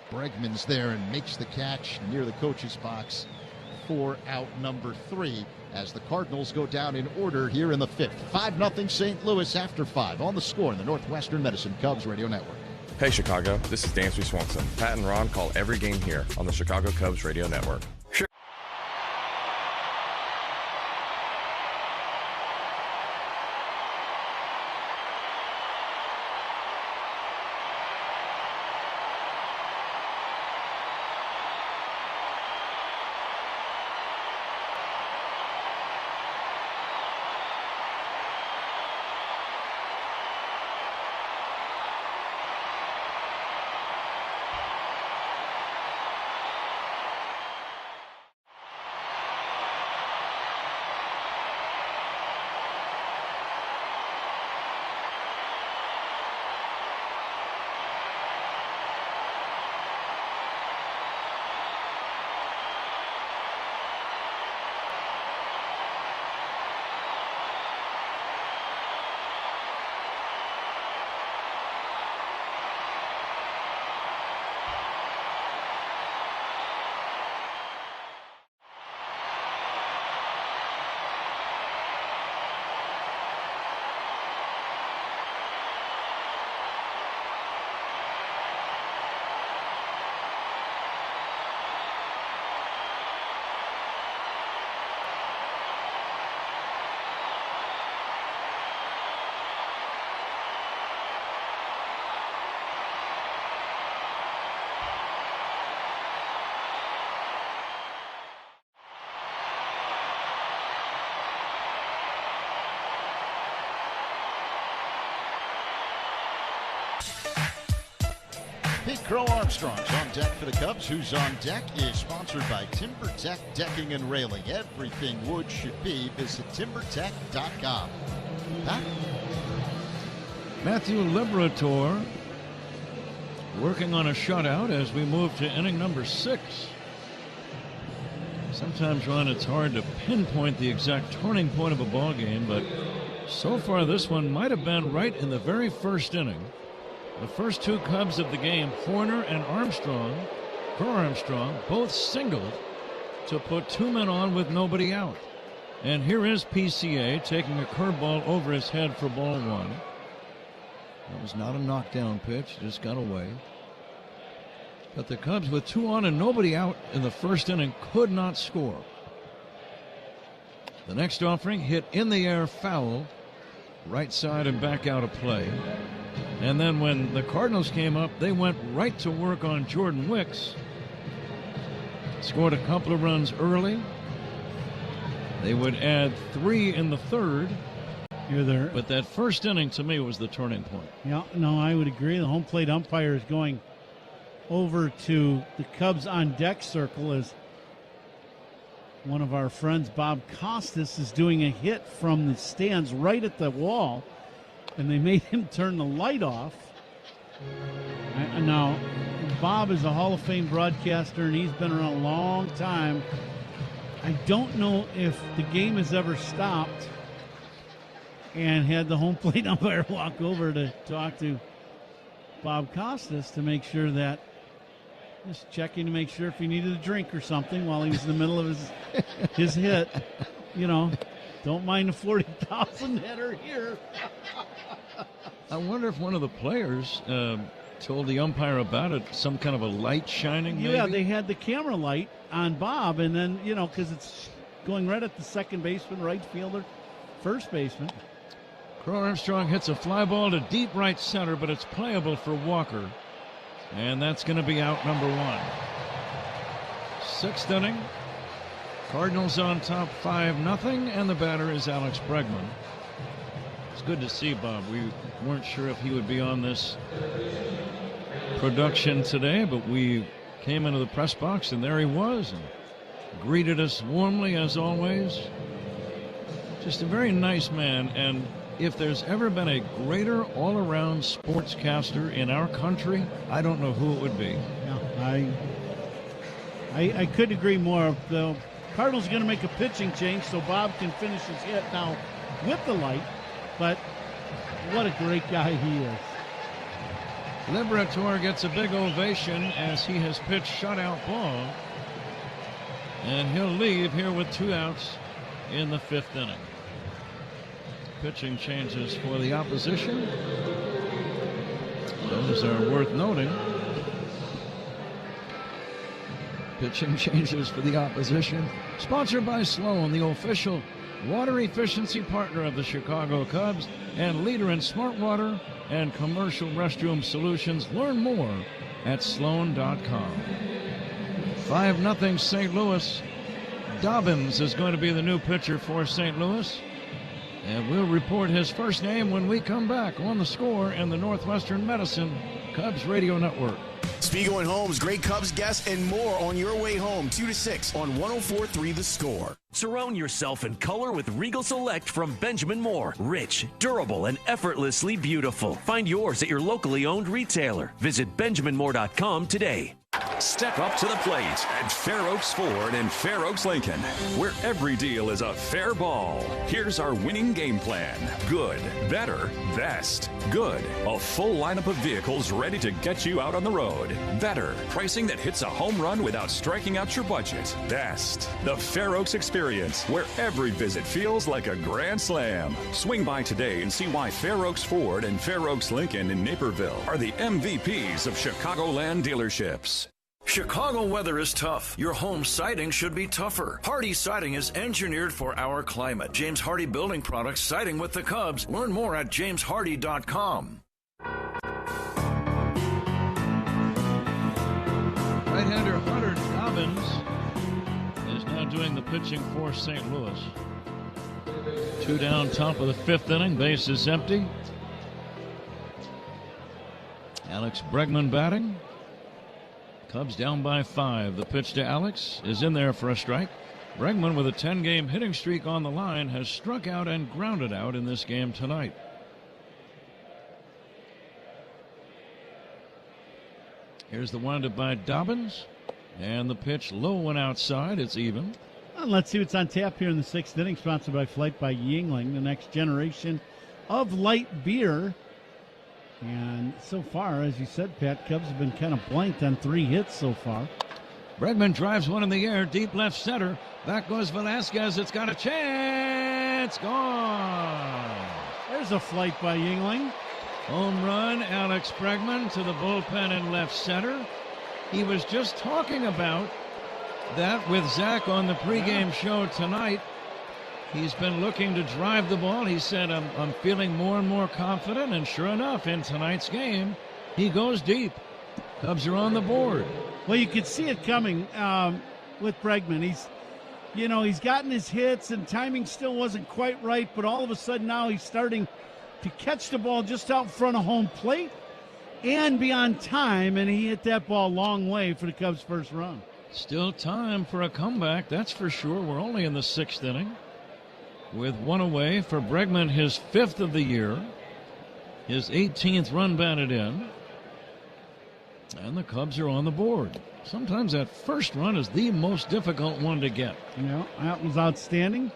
Bregman's there and makes the catch near the coach's box for out number 3 as the Cardinals go down in order here in the 5th. 5-0 St. Louis after 5 on the score in the Northwestern Medicine Cubs Radio Network. Hey Chicago, this is Dansby Swanson. Pat and Ron call every game here on the Chicago Cubs Radio Network. Crow Armstrong's on deck for the Cubs. Who's on Deck is sponsored by Timber Tech Decking and Railing. Everything wood should be. Visit timbertech.com. Pat? Matthew Liberator working on a shutout as we move to inning number 6. Sometimes, Ron, it's hard to pinpoint the exact turning point of a ball game, but so far this one might have been right in the very first inning. The first 2 Cubs of the game, Horner and Crow Armstrong, both singled to put 2 men on with nobody out. And here is PCA taking a curveball over his head for ball 1. That was not a knockdown pitch, just got away. But the Cubs, with 2 on and nobody out in the first inning, could not score. The next offering hit in the air, foul, right side and back out of play. And then when the Cardinals came up, they went right to work on Jordan Wicks. Scored a couple of runs early. They would add 3 in the third. You're there. But that first inning, to me, was the turning point. Yeah, no, I would agree. The home plate umpire is going over to the Cubs on deck circle as one of our friends, Bob Costas, is doing a hit from the stands right at the wall, and they made him turn the light off. Now, Bob is a Hall of Fame broadcaster, and he's been around a long time. I don't know if the game has ever stopped and had the home plate umpire walk over to talk to Bob Costas to make sure that, just checking to make sure if he needed a drink or something while he was in the middle of his hit. You know, don't mind the 40,000 that are here. I wonder if one of the players told the umpire about it, some kind of a light shining, maybe? Yeah, they had the camera light on Bob, and then, you know, because it's going right at the second baseman, right fielder, first baseman. Crow Armstrong hits a fly ball to deep right center, but it's playable for Walker. And that's going to be out number 1. 6th inning. Cardinals on top 5-0, and the batter is Alex Bregman. It's good to see Bob. We weren't sure if he would be on this production today, but we came into the press box, and there he was, and greeted us warmly as always. Just a very nice man, and if there's ever been a greater all-around sportscaster in our country, I don't know who it would be. Yeah, I couldn't agree more. The Cardinals are going to make a pitching change so Bob can finish his hit now with the light, but what a great guy he is. Liberator gets a big ovation as he has pitched shutout ball, and he'll leave here with 2 outs in the 5th inning. Pitching changes for the opposition. Those are worth noting. Pitching changes for the opposition. Sponsored by Sloan, the official water efficiency partner of the Chicago Cubs and leader in smart water and commercial restroom solutions. Learn more at Sloan.com. 5-0 St. Louis. Dobbins is going to be the new pitcher for St. Louis. And we'll report his first name when we come back on The Score and the Northwestern Medicine Cubs Radio Network. Spiegel and Holmes, great Cubs guests, and more on your way home, 2 to 6 on 104.3 The Score. Surround yourself in color with Regal Select from Benjamin Moore. Rich, durable, and effortlessly beautiful. Find yours at your locally owned retailer. Visit BenjaminMoore.com today. Step up to the plate at Fair Oaks Ford and Fair Oaks Lincoln, where every deal is a fair ball. Here's our winning game plan. Good, better, best. Good, a full lineup of vehicles ready to get you out on the road. Better, pricing that hits a home run without striking out your budget. Best, the Fair Oaks experience, where every visit feels like a grand slam. Swing by today and see why Fair Oaks Ford and Fair Oaks Lincoln in Naperville are the MVPs of Chicagoland dealerships. Chicago weather is tough. Your home siding should be tougher. Hardy Siding is engineered for our climate. James Hardy Building Products, siding with the Cubs. Learn more at jameshardy.com. Right-hander Hunter Dobbins is now doing the pitching for St. Louis. 2 down, top of the 5th inning. Base is empty. Alex Bregman batting. Cubs down by 5. The pitch to Alex is in there for a strike. Bregman, with a 10-game hitting streak on the line, has struck out and grounded out in this game tonight. Here's the windup by Dobbins, and the pitch low and outside. It's even. And let's see what's on tap here in the 6th inning, sponsored by Flight by Yingling, the next generation of light beer. And so far, as you said, Pat, Cubs have been kind of blanked on 3 hits so far. Bregman drives one in the air, deep left center. Back goes Velasquez. It's got a chance. Gone. There's a flight by Yingling. Home run, Alex Bregman to the bullpen in left center. He was just talking about that with Zach on the pregame show tonight. He's been looking to drive the ball. He said, I'm feeling more and more confident, and sure enough, in tonight's game, he goes deep. Cubs are on the board. Well, you could see it coming with Bregman. He's gotten his hits, and timing still wasn't quite right, but all of a sudden now he's starting to catch the ball just out front of home plate and be on time, and he hit that ball a long way for the Cubs' first run. Still time for a comeback, that's for sure. We're only in the 6th inning. With 1 away for Bregman, his 5th of the year, his 18th run batted in, and the Cubs are on the board. Sometimes that first run is the most difficult one to get. Yeah, that was outstanding.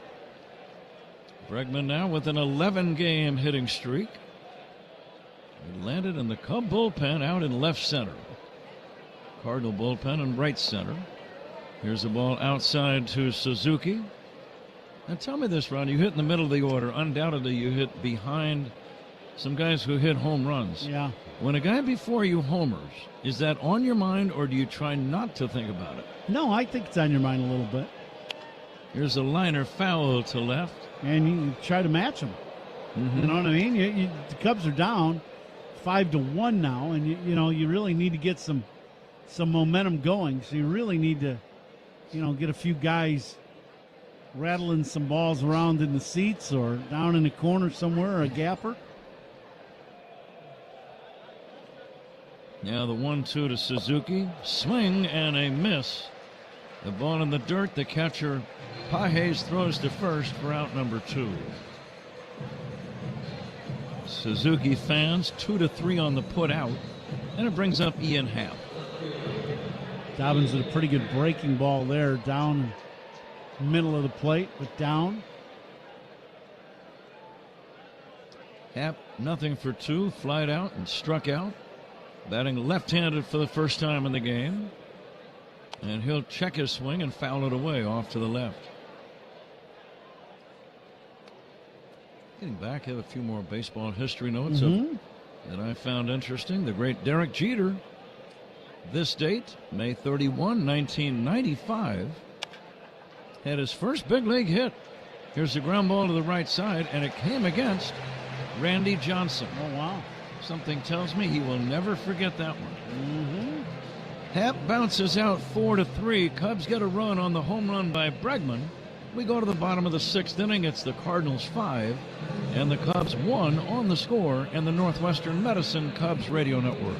Bregman now with an 11-game hitting streak. It landed in the Cub bullpen out in left center. Cardinal bullpen in right center. Here's the ball outside to Suzuki. Now tell me this, Ron. You hit in the middle of the order. Undoubtedly, you hit behind some guys who hit home runs. Yeah. When a guy before you homers, is that on your mind, or do you try not to think about it? No, I think it's on your mind a little bit. Here's a liner foul to left. And you try to match them. Mm-hmm. You know what I mean? The Cubs are down 5-1 now, and you really need to get some momentum going. So you really need to, get a few guys rattling some balls around in the seats or down in the corner somewhere, or a gapper. Now the 1-2 to Suzuki. Swing and a miss. The ball in the dirt. The catcher, Pages, throws to first for out number 2. Suzuki fans 2-3 on the put out, and it brings up Ian Happ. Dobbins with a pretty good breaking ball there, down middle of the plate, but down. Happ, nothing for 2, flied out and struck out. Batting left-handed for the first time in the game. And he'll check his swing and foul it away off to the left. Getting back, I have a few more baseball history notes that I found interesting. The great Derek Jeter, this date, May 31, 1995, had his first big league hit. Here's the ground ball to the right side, and it came against Randy Johnson. Oh, wow. Something tells me he will never forget that one. Happ bounces out 4-3. Cubs get a run on the home run by Bregman. We go to the bottom of the 6th inning. It's the Cardinals 5 and the Cubs 1 on the score and the Northwestern Medicine Cubs Radio Network.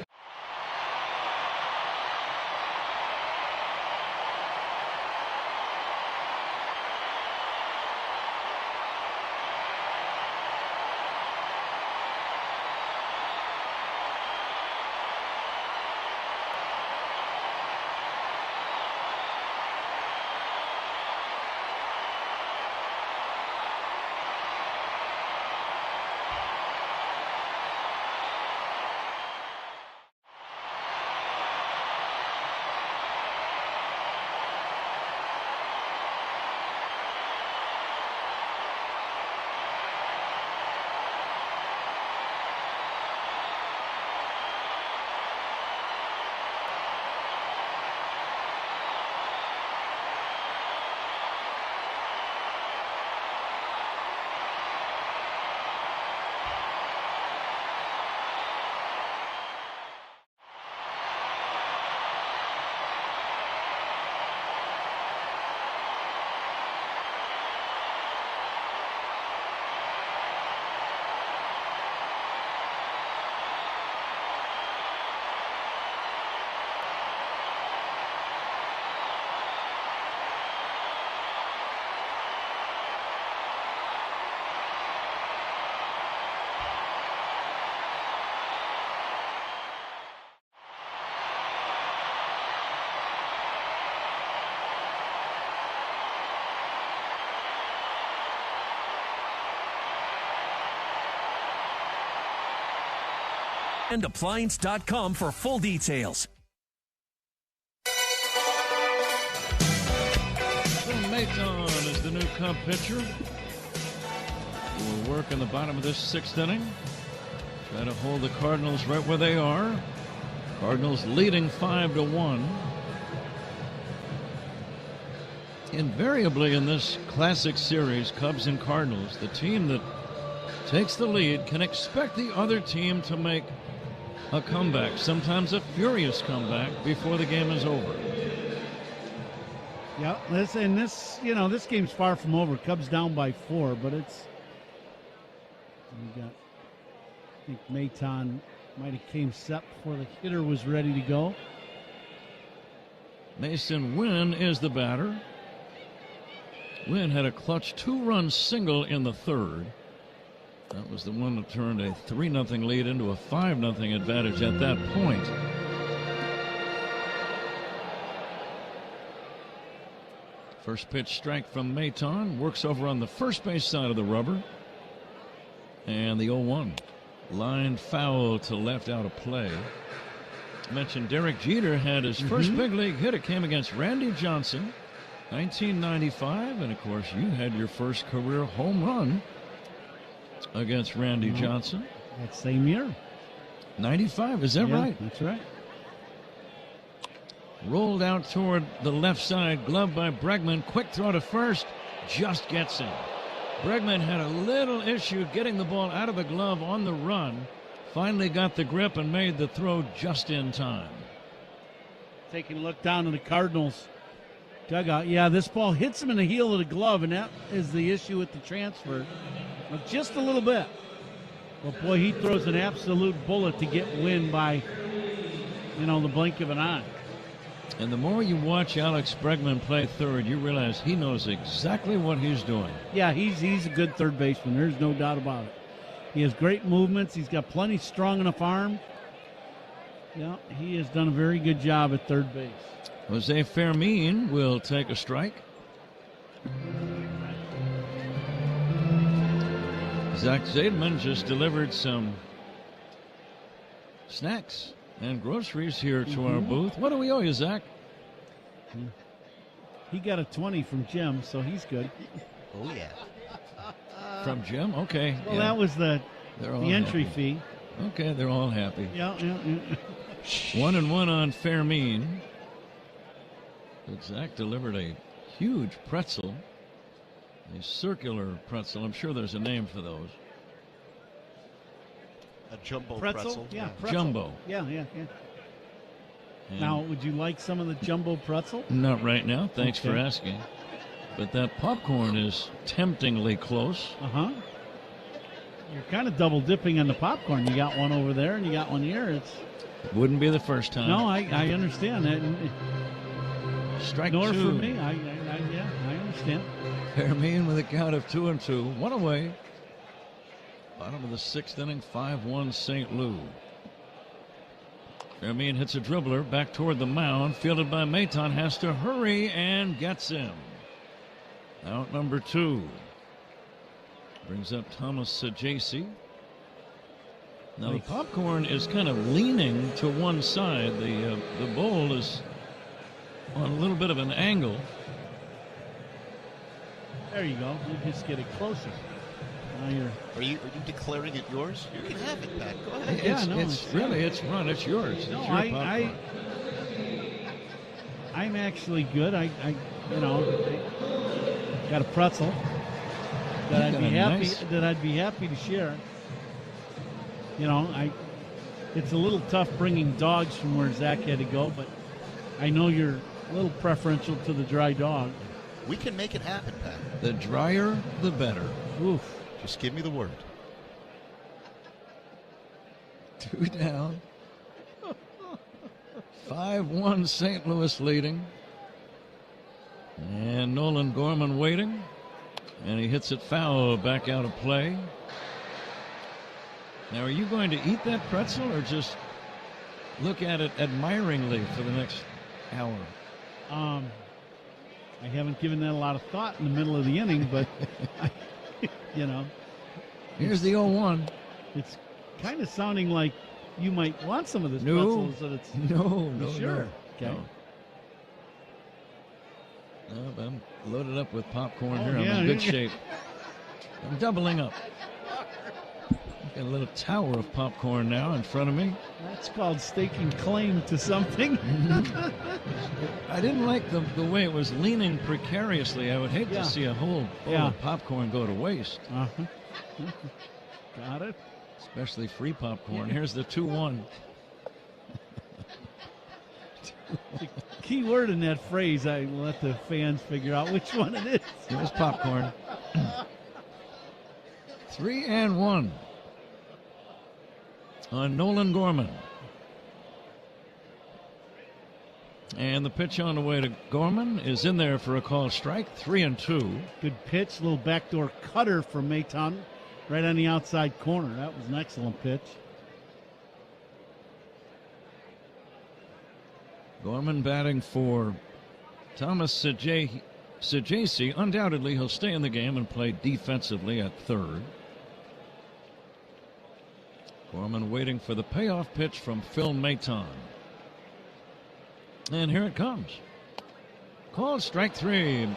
And appliance.com for full details. Phil Maton is the new Cub pitcher. Will work in the bottom of this 6th inning. Try to hold the Cardinals right where they are. Cardinals leading 5-1. Invariably in this classic series, Cubs and Cardinals, the team that takes the lead can expect the other team to make a comeback, sometimes a furious comeback before the game is over. Yeah, this game's far from over. Cubs down by 4, but it's. I think Maton might have came set before the hitter was ready to go. Mason Wynn is the batter. Wynn had a clutch 2-run single in the 3rd. That was the one that turned a 3-0 lead into a 5-0 advantage at that point. First pitch strike from Maton. Works over on the first base side of the rubber. And the 0-1. Lined foul to left, out of play. I mentioned Derek Jeter had his first big league hit. It came against Randy Johnson, 1995. And, of course, you had your first career home run against Randy Johnson. That same year. 95, is that right? That's right. Rolled out toward the left side, glove by Bregman. Quick throw to first, just gets him. Bregman had a little issue getting the ball out of the glove on the run. Finally got the grip and made the throw just in time. Taking a look down to the Cardinals dugout. Yeah, this ball hits him in the heel of the glove, and that is the issue with the transfer. Just a little bit. But, boy, he throws an absolute bullet to get Wynn by, the blink of an eye. And the more you watch Alex Bregman play third, you realize he knows exactly what he's doing. Yeah, he's a good third baseman. There's no doubt about it. He has great movements. He's got plenty strong enough arm. Yeah, he has done a very good job at third base. Jose Fermin will take a strike. Zach Zaidman just delivered some snacks and groceries here to our booth. What do we owe you, Zach? He got a 20 from Jim, so he's good. Oh, yeah. From Jim? Okay. Well, that was the entry fee. Okay, they're all happy. Yeah. 1-1 on Fermin. But Zach delivered a huge pretzel. A circular pretzel. I'm sure there's a name for those. A jumbo pretzel? Yeah, pretzel. Jumbo. Yeah. Now, would you like some of the jumbo pretzel? Not right now. Thanks for asking. But that popcorn is temptingly close. Uh-huh. You're kind of double dipping on the popcorn. You got one over there and you got one here. It wouldn't be the first time. No, I understand that. Strike nor two. For me. I understand. Fermin with a count of 2-2. One away. Bottom of the 6th inning, 5-1 St. Louis. Fermin hits a dribbler back toward the mound. Fielded by Maton. Has to hurry and gets him. Out number 2. Brings up Thomas Sajaci. Now the popcorn is kind of leaning to one side. The bowl is on a little bit of an angle. There you go. You just get it closer. Now Are you declaring it yours? You can have it, Pat. Go ahead. It's yours. No, it's your I'm actually good. I got a pretzel that I'd be happy to share. It's a little tough bringing dogs from where Zach had to go, but I know you're a little preferential to the dry dog. We can make it happen, Pat. The drier, the better. Oof. Just give me the word. 2 down. 5-1 St. Louis leading. And Nolan Gorman waiting. And he hits it foul back out of play. Now, are you going to eat that pretzel or just look at it admiringly for the next hour? I haven't given that a lot of thought in the middle of the inning, but, Here's the 0-1. It's kind of sounding like you might want some of this No. pretzel. So it's No. sure. No. Okay. No, I'm loaded up with popcorn Oh, here. yeah. I'm in good shape. I'm doubling up. Got a little tower of popcorn now in front of me. That's called staking claim to something. I didn't like the way it was leaning precariously. I would hate Yeah. to see a whole bowl of popcorn go to waste. Uh-huh. Got it. Especially free popcorn. Here's the 2-1. The key word in that phrase, I will let the fans figure out which one it is. Here's popcorn. 3-1 on Nolan Gorman. And the pitch on the way to Gorman is in there for a called strike. 3-2. Good pitch, little backdoor cutter from Mayton, right on the outside corner. That was an excellent pitch. Gorman batting for Thomas Sajasi. Undoubtedly, he'll stay in the game and play defensively at third. Gorman waiting for the payoff pitch from Phil Mayton. And here it comes. Called strike 3.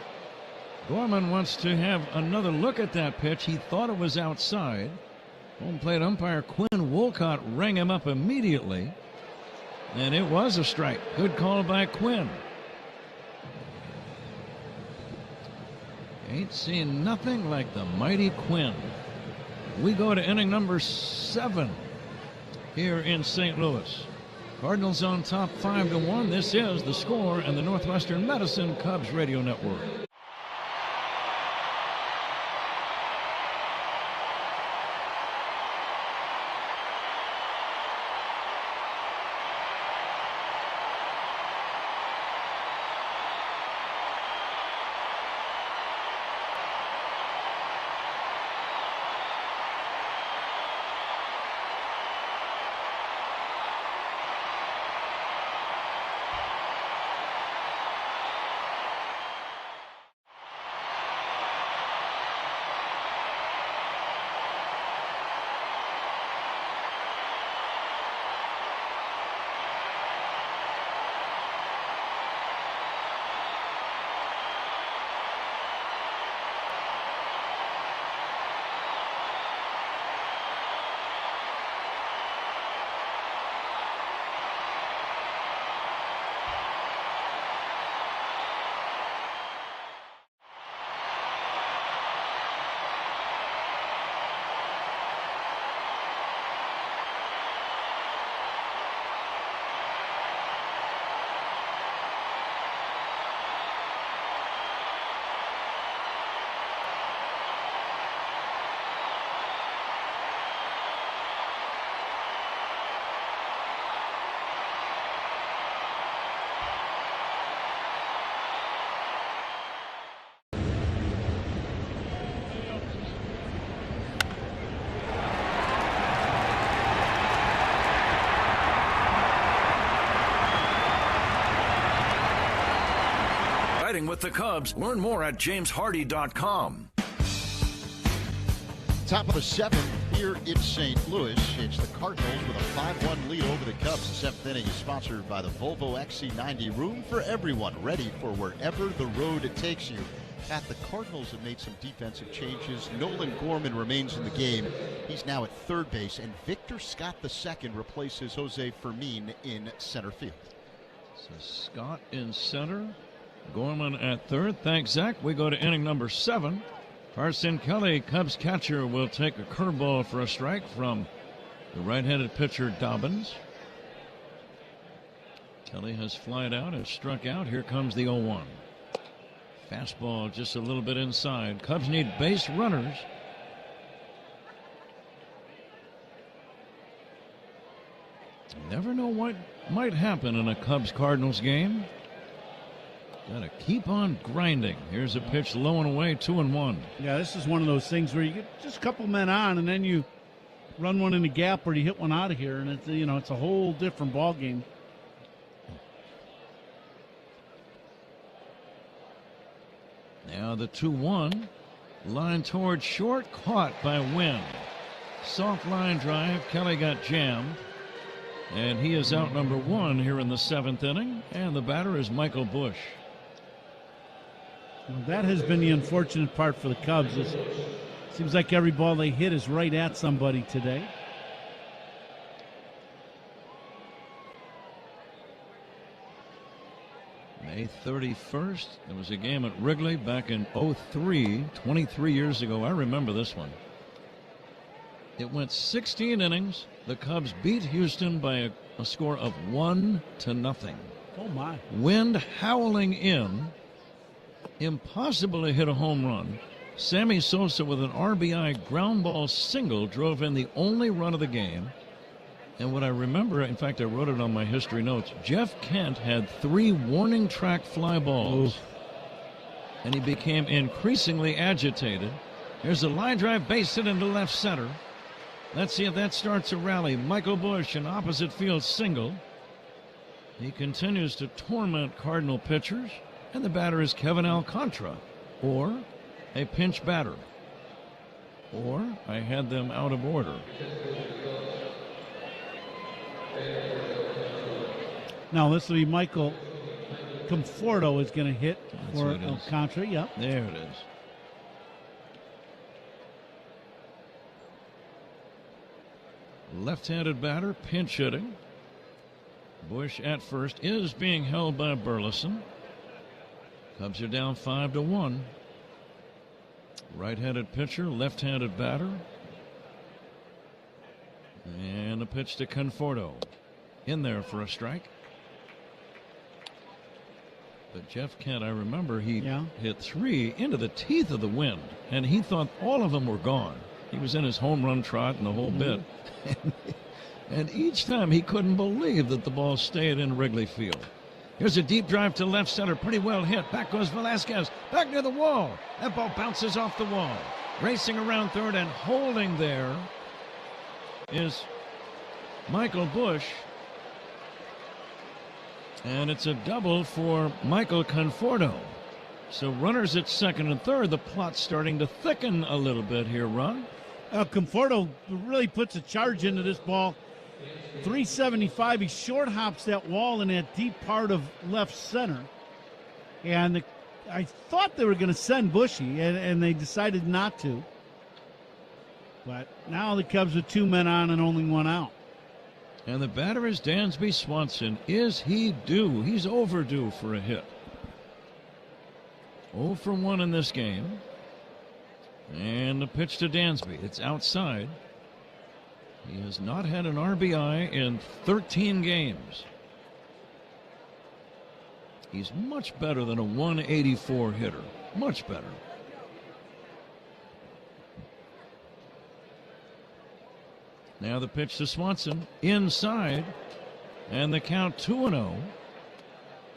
Gorman wants to have another look at that pitch. He thought it was outside. Home plate umpire Quinn Wolcott rang him up immediately. And it was a strike. Good call by Quinn. Ain't seen nothing like the mighty Quinn. We go to inning number 7 here in St. Louis. Cardinals on top 5-1. This is The Score and the Northwestern Medicine Cubs Radio Network. With the Cubs. Learn more at jameshardy.com. Top of the 7th here in St. Louis. It's the Cardinals with a 5-1 lead over the Cubs. The 7th inning is sponsored by the Volvo XC90. Room for everyone, ready for wherever the road takes you. Pat, the Cardinals have made some defensive changes. Nolan Gorman remains in the game. He's now at third base, and Victor Scott II replaces Jose Fermin in center field. So Scott in center. Gorman at third. Thanks, Zach. We go to inning number 7. Carson Kelly, Cubs catcher, will take a curveball for a strike from the right-handed pitcher Dobbins. Kelly has flied out, has struck out. Here comes the 0-1. Fastball just a little bit inside. Cubs need base runners. Never know what might happen in a Cubs-Cardinals game. Got to keep on grinding. Here's a pitch low and away, 2-1. Yeah, this is one of those things where you get just a couple men on, and then you run one in the gap or you hit one out of here, and it's it's a whole different ball game. Now the 2-1, line towards short, caught by Wynn. Soft line drive. Kelly got jammed. And he is out number 1 here in the 7th inning. And the batter is Michael Busch. Well, that has been the unfortunate part for the Cubs. It seems like every ball they hit is right at somebody today. May 31st, there was a game at Wrigley back in 03, 23 years ago. I remember this one. It went 16 innings. The Cubs beat Houston by a score of 1-0. Oh, my. Wind howling in. Impossible to hit a home run. Sammy Sosa with an RBI ground ball single drove in the only run of the game. And what I remember, in fact, I wrote it on my history notes, Jeff Kent had 3 warning track fly balls. And he became increasingly agitated. Here's a line drive base hit into left center. Let's see if that starts a rally. Michael Busch, an opposite field single. He continues to torment Cardinal pitchers. And the batter is Kevin Alcantara, or a pinch batter. Or I had them out of order. Now this will be Michael Conforto is going to hit for Alcantara. Yep. There it is. Left-handed batter, pinch hitting. Busch at first is being held by Burleson. Cubs are down 5-1. Right-handed pitcher, left-handed batter. And a pitch to Conforto. In there for a strike. But Jeff Kent, I remember he hit 3 into the teeth of the wind, and he thought all of them were gone. He was in his home run trot and the whole bit. And each time he couldn't believe that the ball stayed in Wrigley Field. Here's a deep drive to left center, pretty well hit. Back goes Velasquez, back near the wall. That ball bounces off the wall. Racing around third and holding there is Michael Busch. And it's a double for Michael Conforto. So runners at second and third. The plot's starting to thicken a little bit here, Ron. Conforto really puts a charge into this ball. 375. He short hops that wall in that deep part of left center. And I thought they were going to send Bushy, and they decided not to. But now the Cubs with 2 men on and only 1 out. And the batter is Dansby Swanson. Is he due? He's overdue for a hit. 0 for 1 in this game. And the pitch to Dansby. It's outside. He has not had an RBI in 13 games. He's much better than a 184 hitter. Much better. Now the pitch to Swanson. Inside. And the count 2-0.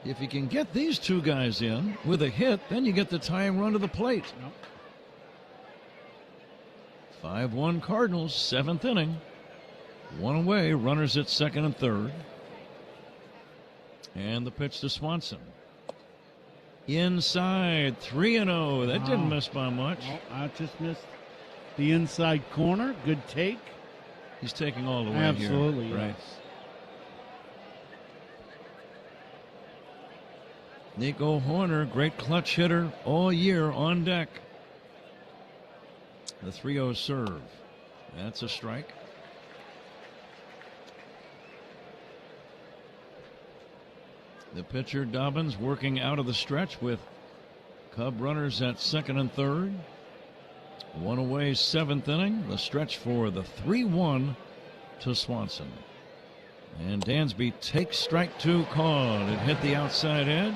If you can get these 2 guys in with a hit, then you get the tying run to the plate. 5-1 Cardinals, 7th inning. 1 away, runners at second and third. And the pitch to Swanson. Inside, 3-0. That didn't miss by much. Oh, I just missed the inside corner. Good take. He's taking all the way Absolutely, here. Right. Yes. Nico Horner, great clutch hitter all year on deck. The 3-0 serve. That's a strike. The pitcher, Dobbins, working out of the stretch with Cub runners at second and third. 1 away, 7th inning. The stretch for the 3-1 to Swanson. And Dansby takes strike 2 called. It hit the outside edge.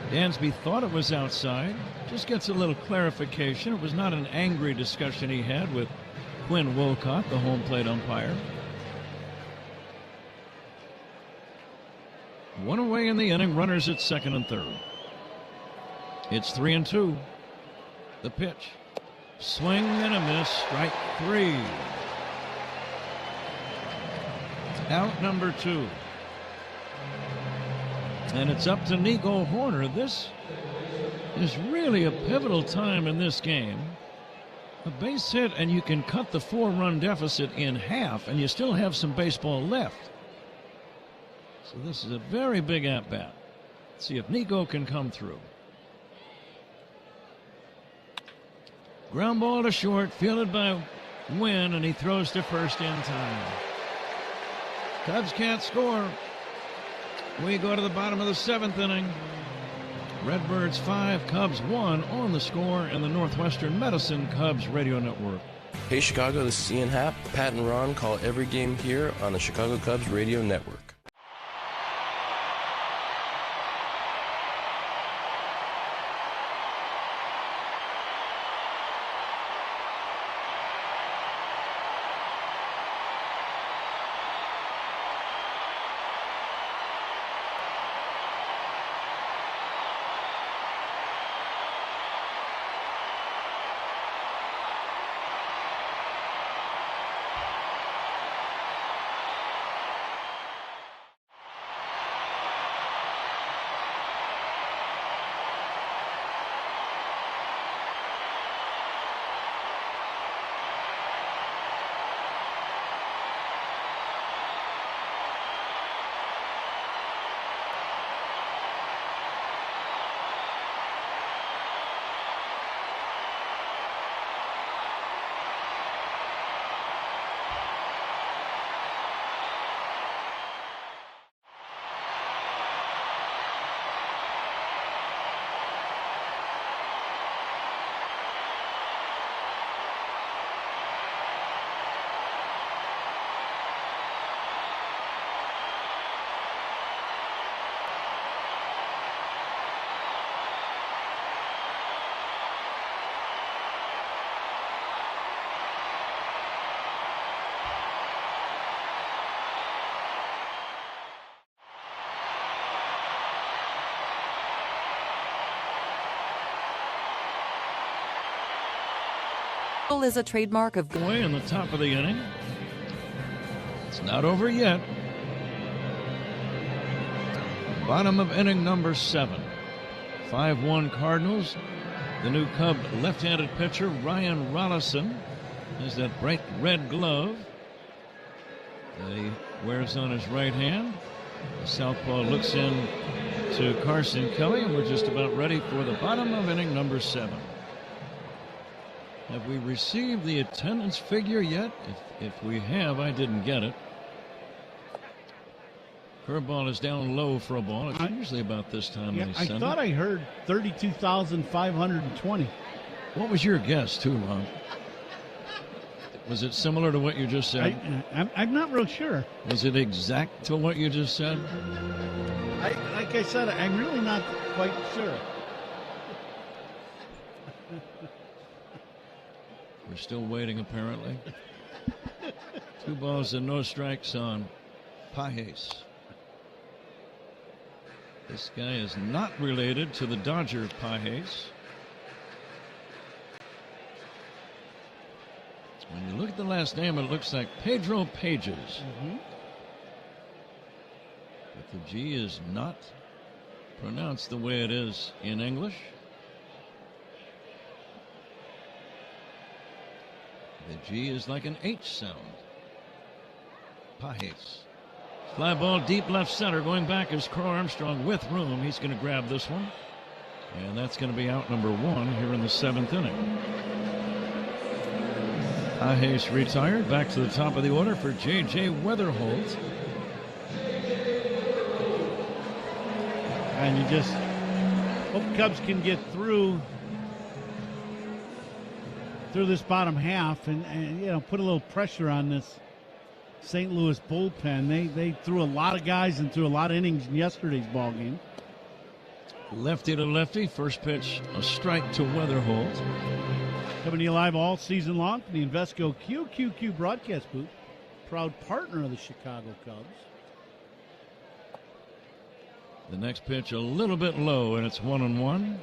Dansby thought it was outside. Just gets a little clarification. It was not an angry discussion he had with Quinn Wolcott, the home plate umpire. 1 away in the inning, runners at second and third. It's 3-2. The pitch. Swing and a miss, strike 3. Out number 2. And it's up to Nico Horner. This is really a pivotal time in this game. A base hit, and you can cut the 4-run deficit in half, and you still have some baseball left. So this is a very big at-bat. See if Nico can come through. Ground ball to short, fielded by Wynn, and he throws to first in time. Cubs can't score. We go to the bottom of the 7th inning. Redbirds 5, Cubs 1 on the score in the Northwestern Medicine Cubs Radio Network. Hey Chicago, this is Ian Happ. Pat and Ron call every game here on the Chicago Cubs Radio Network. Is a trademark of away in the top of the inning. It's not over yet. Bottom of inning number 7. 5-1 Cardinals. The new Cub left-handed pitcher Ryan Rollison has that bright red glove that he wears on his right hand. The southpaw looks in to Carson Kelly, and we're just about ready for the bottom of inning number 7. Have we received the attendance figure yet? If we have, I didn't get it. Curveball is down low for a ball. It's usually about this time. Yeah, I thought I heard 32,520. What was your guess, too, Ron? Was it similar to what you just said? I'm not real sure. Was it exact to what you just said? Like I said, I'm really not quite sure. We're still waiting, apparently. 2 balls and no strikes on Pages. This guy is not related to the Dodger Pages. When you look at the last name, it looks like Pedro Pages. But the G is not pronounced the way it is in English. The G is like an H sound. Pages. Fly ball deep left center. Going back is Crow Armstrong with room. He's going to grab this one. And that's going to be out number 1 here in the 7th inning. Pages retired. Back to the top of the order for J.J. Weatherholt. And you just hope Cubs can get through this bottom half and put a little pressure on this St. Louis bullpen. They threw a lot of guys and threw a lot of innings in yesterday's ball game. Lefty to lefty. First pitch, a strike to Weatherholt. Coming to you live all season long from the Invesco QQQ broadcast booth. Proud partner of the Chicago Cubs. The next pitch a little bit low, and it's 1-1.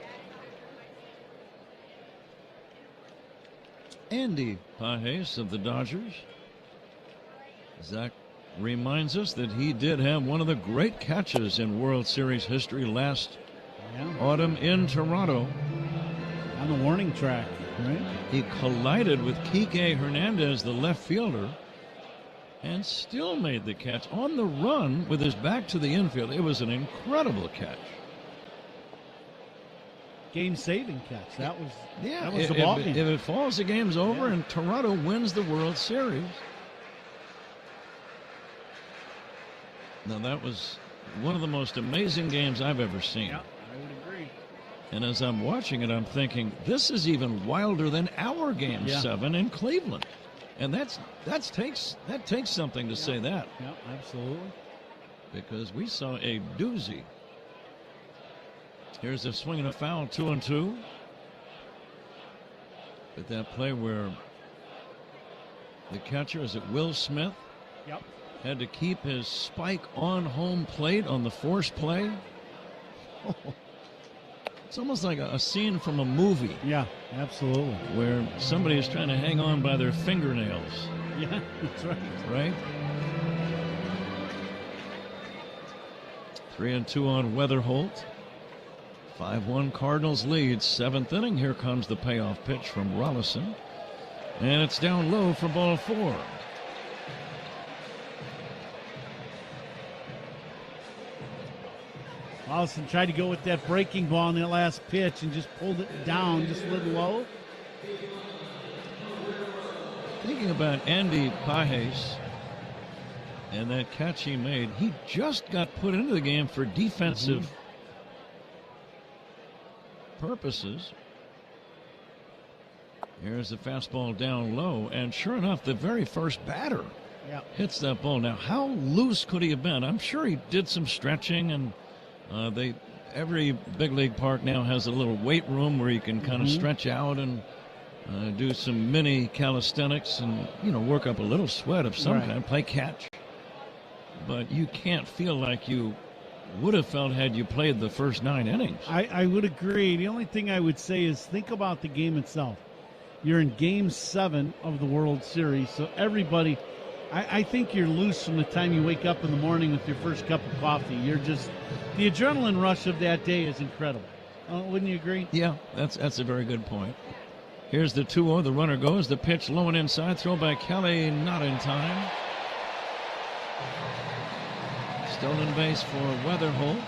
Andy Pages of the Dodgers. Zach reminds us that he did have one of the great catches in World Series history last autumn in Toronto. On the warning track, right? He collided with Kike Hernandez, the left fielder, and still made the catch on the run with his back to the infield. It was an incredible catch. Game-saving catch. That was If the ball game. If it falls, the game's over, and Toronto wins the World Series. Now, that was one of the most amazing games I've ever seen. Yeah, I would agree. And as I'm watching it, I'm thinking, this is even wilder than our Game 7 in Cleveland. And that takes something to say that. Yeah, absolutely. Because we saw a doozy. Here's a swing and a foul, 2-2. But that play where the catcher, is it Will Smith? Yep. Had to keep his spike on home plate on the forced play. It's almost like a scene from a movie. Yeah, absolutely. Where somebody is trying to hang on by their fingernails. Yeah, that's right. Right? 3-2 on Weatherholt. 5-1 Cardinals lead. 7th inning. Here comes the payoff pitch from Rollison. And it's down low for ball 4. Rollison tried to go with that breaking ball in that last pitch and just pulled it down just a little low. Thinking about Andy Pages and that catch he made, he just got put into the game for defensive purposes. Here's the fastball down low, and sure enough, the very first batter hits that ball. Now, how loose could he have been? I'm sure he did some stretching, and every big league park now has a little weight room where you can kind of stretch out and do some mini calisthenics and work up a little sweat of some kind, play catch. But you can't feel like you would have felt had you played the first 9 innings. I would agree. The only thing I would say is think about the game itself. You're in Game 7 of the World Series, so everybody, I think you're loose from the time you wake up in the morning with your first cup of coffee. You're just, the adrenaline rush of that day is incredible. Wouldn't you agree? Yeah, that's a very good point. Here's the 2-0. The runner goes. The pitch low and inside. Throw by Kelly, not in time. Stolen base for Weatherholt.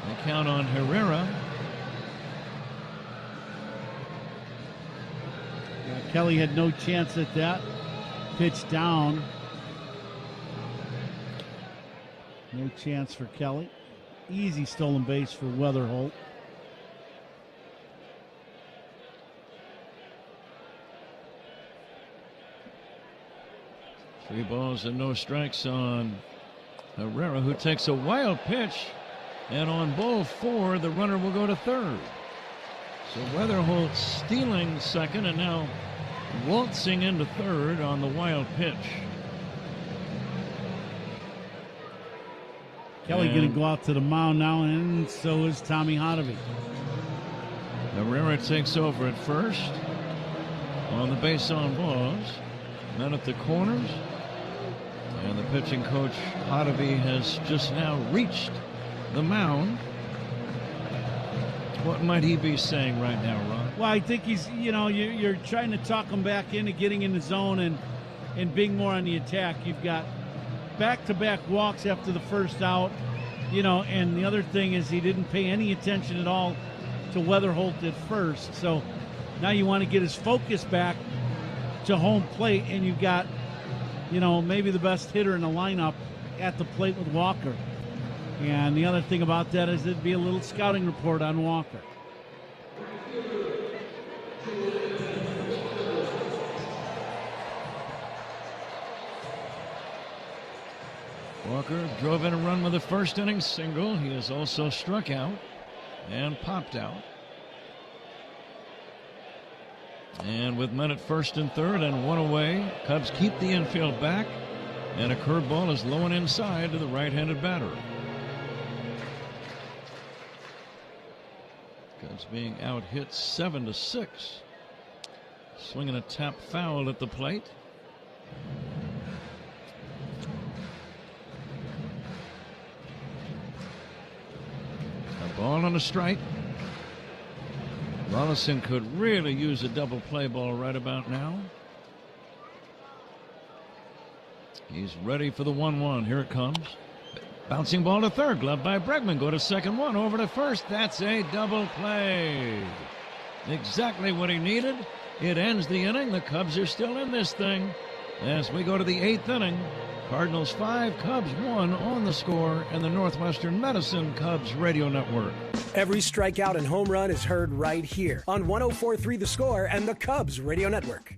The count on Herrera. Yeah, Kelly had no chance at that. Pitch down. No chance for Kelly. Easy stolen base for Weatherholt. Three balls and no strikes on Herrera, who takes a wild pitch. And on ball 4, the runner will go to third. So Weatherholt stealing second and now waltzing into third on the wild pitch. Kelly going to go out to the mound now, and so is Tommy Hotovy. Herrera takes over at first on the base on balls. Men at the corners. And the pitching coach, Hotovy, has just now reached the mound. What might he be saying right now, Ron? Well, I think he's, you're trying to talk him back into getting in the zone and being more on the attack. You've got back-to-back walks after the first out, and the other thing is he didn't pay any attention at all to Weatherholt at first. So now you want to get his focus back to home plate, and you've got, maybe the best hitter in the lineup at the plate with Walker. And the other thing about that is it'd be a little scouting report on Walker. Walker drove in a run with the first inning single. He has also struck out and popped out. And with men at first and third and one away, Cubs keep the infield back, and a curveball is low and inside to the right-handed batter. Cubs being out hit 7-6. Swinging a tap foul at the plate. A ball on a strike. Rollison could really use a double play ball right about now. He's ready for the 1-1. Here it comes. Bouncing ball to third. Glove by Bregman. Go to second one. Over to first. That's a double play. Exactly what he needed. It ends the inning. The Cubs are still in this thing. As we go to the 8th inning, Cardinals 5, Cubs 1 on the score, and the Northwestern Medicine Cubs Radio Network. Every strikeout and home run is heard right here on 104.3 The Score and the Cubs Radio Network.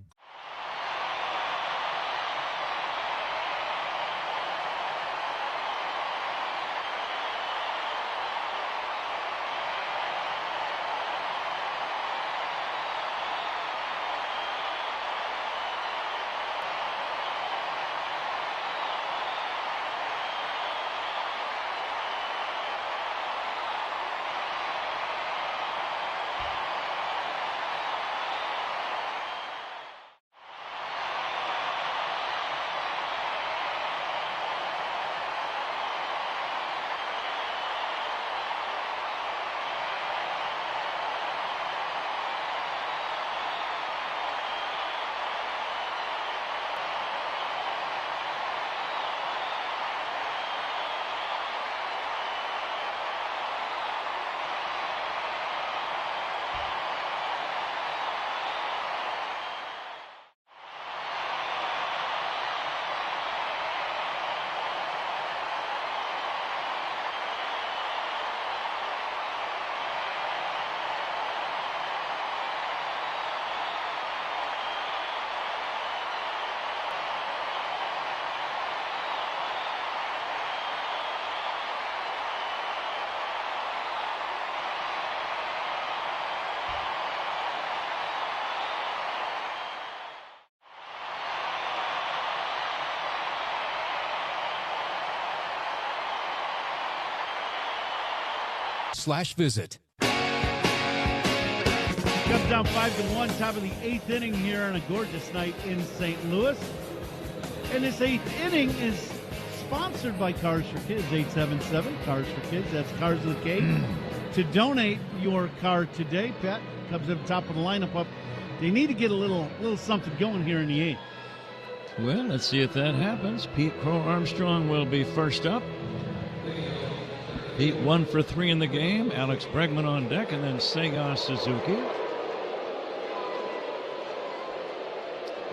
/visit. Cubs down 5-1, top of the 8th inning here on a gorgeous night in St. Louis. And this 8th inning is sponsored by Cars for Kids, 877 Cars for Kids. That's Cars with a K. To donate your car today, Pat, Cubs at the top of the lineup up. They need to get a little something going here in the 8th. Well, let's see if that happens. Pete Crow Armstrong will be first up. Pete 1 for 3 in the game. Alex Bregman on deck, and then Seiya Suzuki.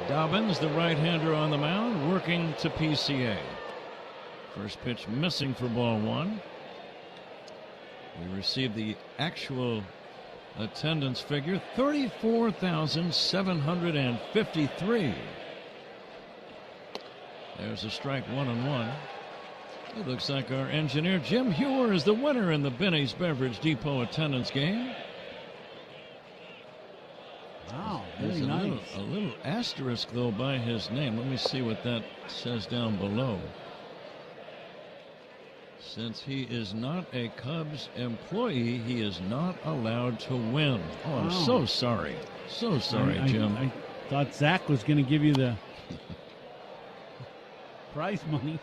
Dobbins, the right-hander on the mound, working to PCA. First pitch missing for ball 1. We received the actual attendance figure, 34,753. There's a strike 1-1. It looks like our engineer Jim Hewer is the winner in the Benny's Beverage Depot attendance game. Wow, there's very nice. A little asterisk, though, by his name. Let me see what that says down below. Since he is not a Cubs employee, he is not allowed to win. Oh, I'm so sorry. So sorry, Jim. I thought Zach was going to give you the prize money.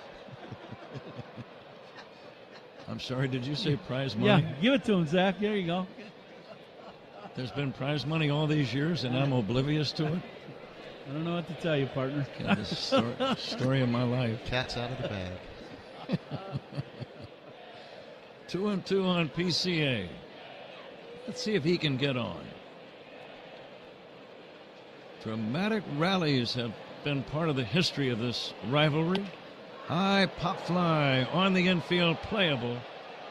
I'm sorry, did you say prize money? Yeah, give it to him, Zach. There you go. There's been prize money all these years, and I'm oblivious to it? I don't know what to tell you, partner. God, this is the story of my life. Cat's out of the bag. 2-2 on PCA. Let's see if he can get on. Dramatic rallies have been part of the history of this rivalry. High pop fly on the infield, playable.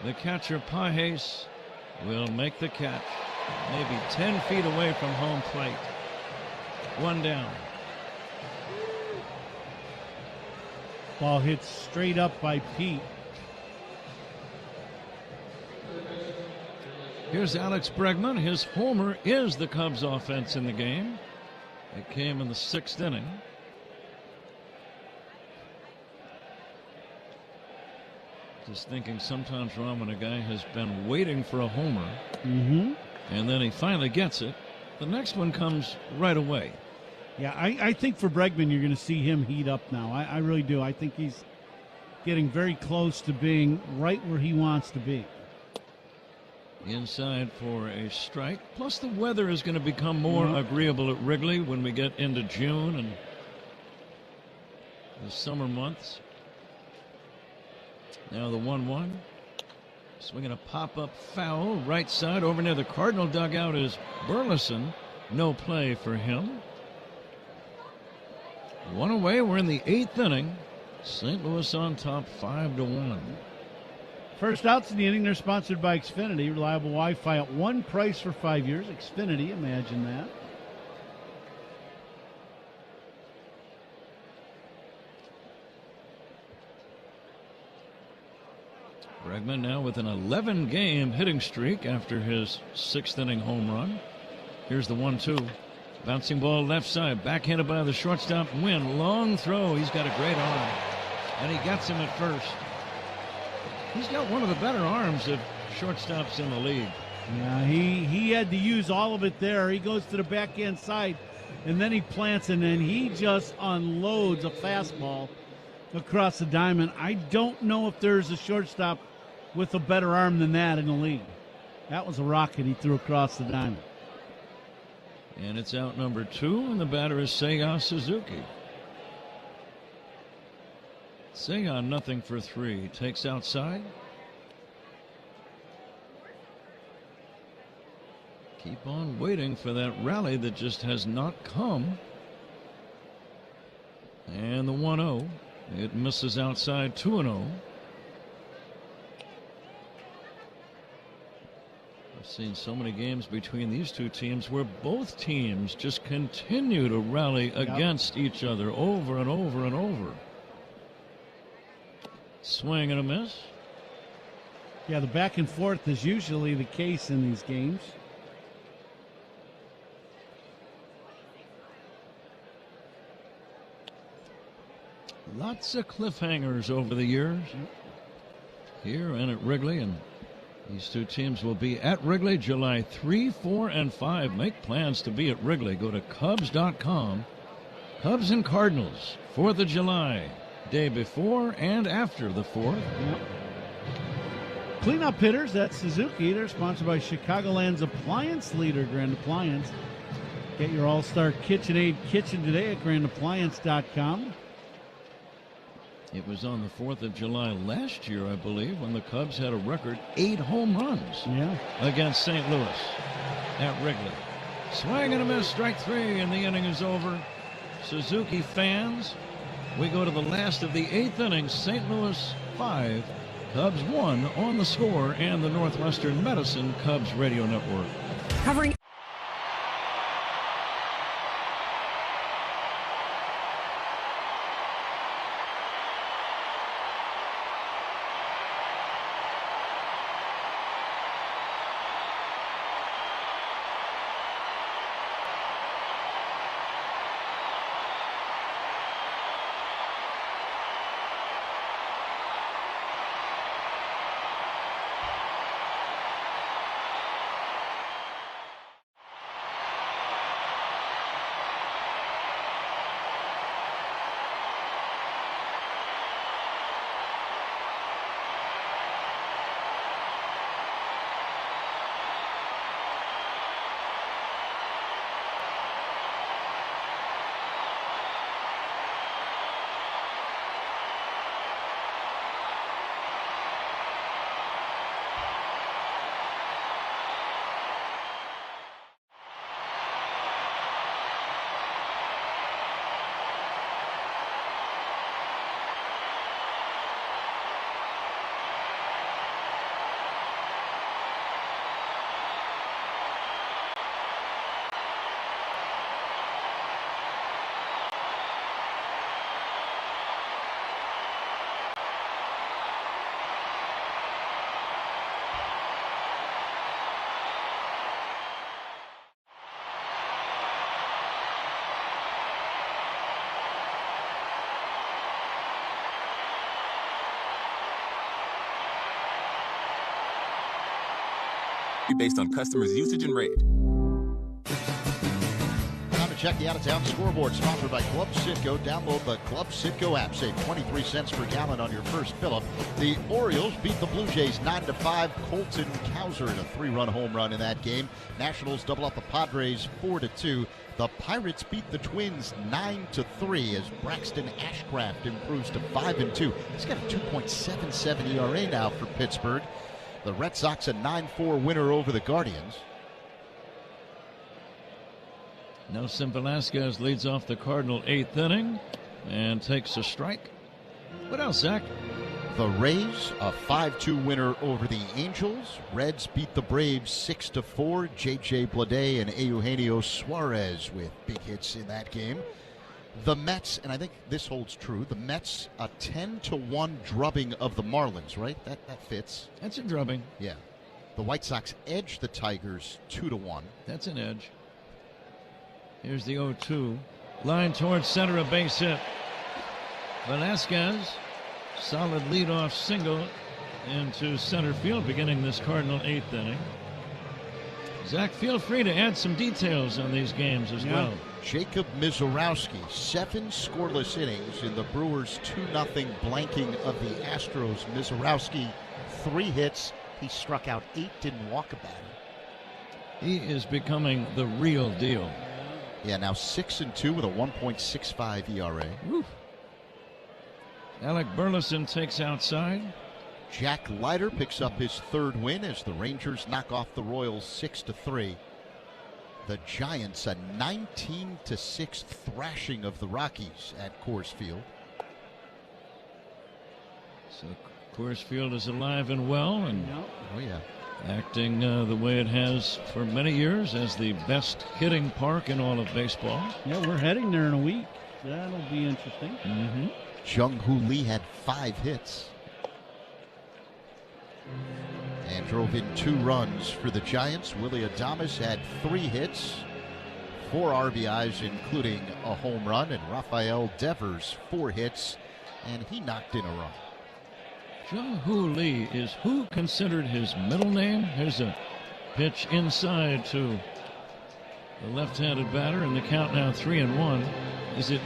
The catcher, Pajes, will make the catch. Maybe 10 feet away from home plate. One down. Ball hit straight up by Pete. Here's Alex Bregman. His homer is the Cubs offense in the game. It came in the 6th inning. Just thinking sometimes, Ron, when a guy has been waiting for a homer, and then he finally gets it, the next one comes right away. Yeah, I think for Bregman, you're going to see him heat up now. I really do. I think he's getting very close to being right where he wants to be. Inside for a strike. Plus, the weather is going to become more agreeable at Wrigley when we get into June, and the summer months. Now the 1-1. Swinging a pop-up foul. Right side over near the Cardinal dugout is Burleson. No play for him. One away. We're in the 8th inning. St. Louis on top 5-1. First outs in the inning. They're sponsored by Xfinity. Reliable Wi-Fi at one price for 5 years. Xfinity, imagine that. Bregman now with an 11-game hitting streak after his 6th inning home run. Here's the 1-2. Bouncing ball left side. Backhanded by the shortstop. Win. Long throw. He's got a great arm. And he gets him at first. He's got one of the better arms of shortstops in the league. Yeah, he had to use all of it there. He goes to the backhand side, and then he plants, and then he just unloads a fastball across the diamond. I don't know if there's a shortstop with a better arm than that in the league. That was a rocket he threw across the diamond. And it's out number 2, and the batter is Seiya Suzuki. Seiya nothing for 3. Takes outside. Keep on waiting for that rally that just has not come. And the 1-0. It misses outside. 2-0. I've seen so many games between these two teams where both teams just continue to rally against each other over and over and over. Swing and a miss. Yeah, the back and forth is usually the case in these games. Lots of cliffhangers over the years here and at Wrigley, and these two teams will be at Wrigley July 3, 4, and 5. Make plans to be at Wrigley. Go to CUBS.com. Cubs and Cardinals, 4th of July, day before and after the 4th. Yep. Cleanup hitters, that's Suzuki. They're sponsored by Chicagoland's appliance leader, Grand Appliance. Get your all-star KitchenAid kitchen today at grandappliance.com. It was on the 4th of July last year, I believe, when the Cubs had a record 8 home runs against St. Louis at Wrigley. Swing and a miss, strike 3, and the inning is over. Suzuki fans, we go to the last of the 8th inning. St. Louis 5, Cubs 1 on the Score and the Northwestern Medicine Cubs Radio Network. Covering based on customers' usage and rate. Time to check the out-of-town scoreboard, sponsored by Club Citgo. Download the Club Citgo app. Save 23 cents per gallon on your first fill-up. The Orioles beat the Blue Jays 9-5. Colton Cowser in a 3-run home run in that game. Nationals double up the Padres 4-2. The Pirates beat the Twins 9-3 as Braxton Ashcraft improves to 5-2. He's got a 2.77 ERA now for Pittsburgh. The Red Sox a 9-4 winner over the Guardians. Nelson Velasquez leads off the Cardinal 8th inning and takes a strike. What else, Zach? The Rays, a 5-2 winner over the Angels. Reds beat the Braves 6-4. J.J. Bleday and Eugenio Suarez with big hits in that game. The Mets, and I think this holds true, the Mets, a 10-1 drubbing of the Marlins, right? That fits. That's a drubbing. Yeah. The White Sox edged the Tigers 2-1. That's an edge. Here's the 0-2. Line towards center, a base hit. Velasquez, solid leadoff single into center field, beginning this Cardinal 8th inning. Zach, feel free to add some details on these games as well. Jacob Mizorowski, 7 scoreless innings in the Brewers' 2-0 blanking of the Astros. Mizorowski, 3 hits. He struck out 8, didn't walk a batter. He is becoming the real deal. Yeah, now 6-2 with a 1.65 ERA. Woo. Alec Burleson takes outside. Jack Leiter picks up his 3rd win as the Rangers knock off the Royals 6-3. The Giants a 19-6 thrashing of the Rockies at Coors Field. So Coors Field is alive and well, and oh yeah, acting the way it has for many years as the best hitting park in all of baseball. Yeah, we're heading there in a week. That'll be interesting. Mm-hmm. Jung-Hoo Lee had 5 hits and drove in 2 runs for the Giants. Willie Adames had 3 hits, 4 RBIs, including a home run, and Rafael Devers 4 hits, and he knocked in a run. Jung-Hoo Lee is who considered his middle name? Here's a pitch inside to the left-handed batter, and the count now 3-1. Is it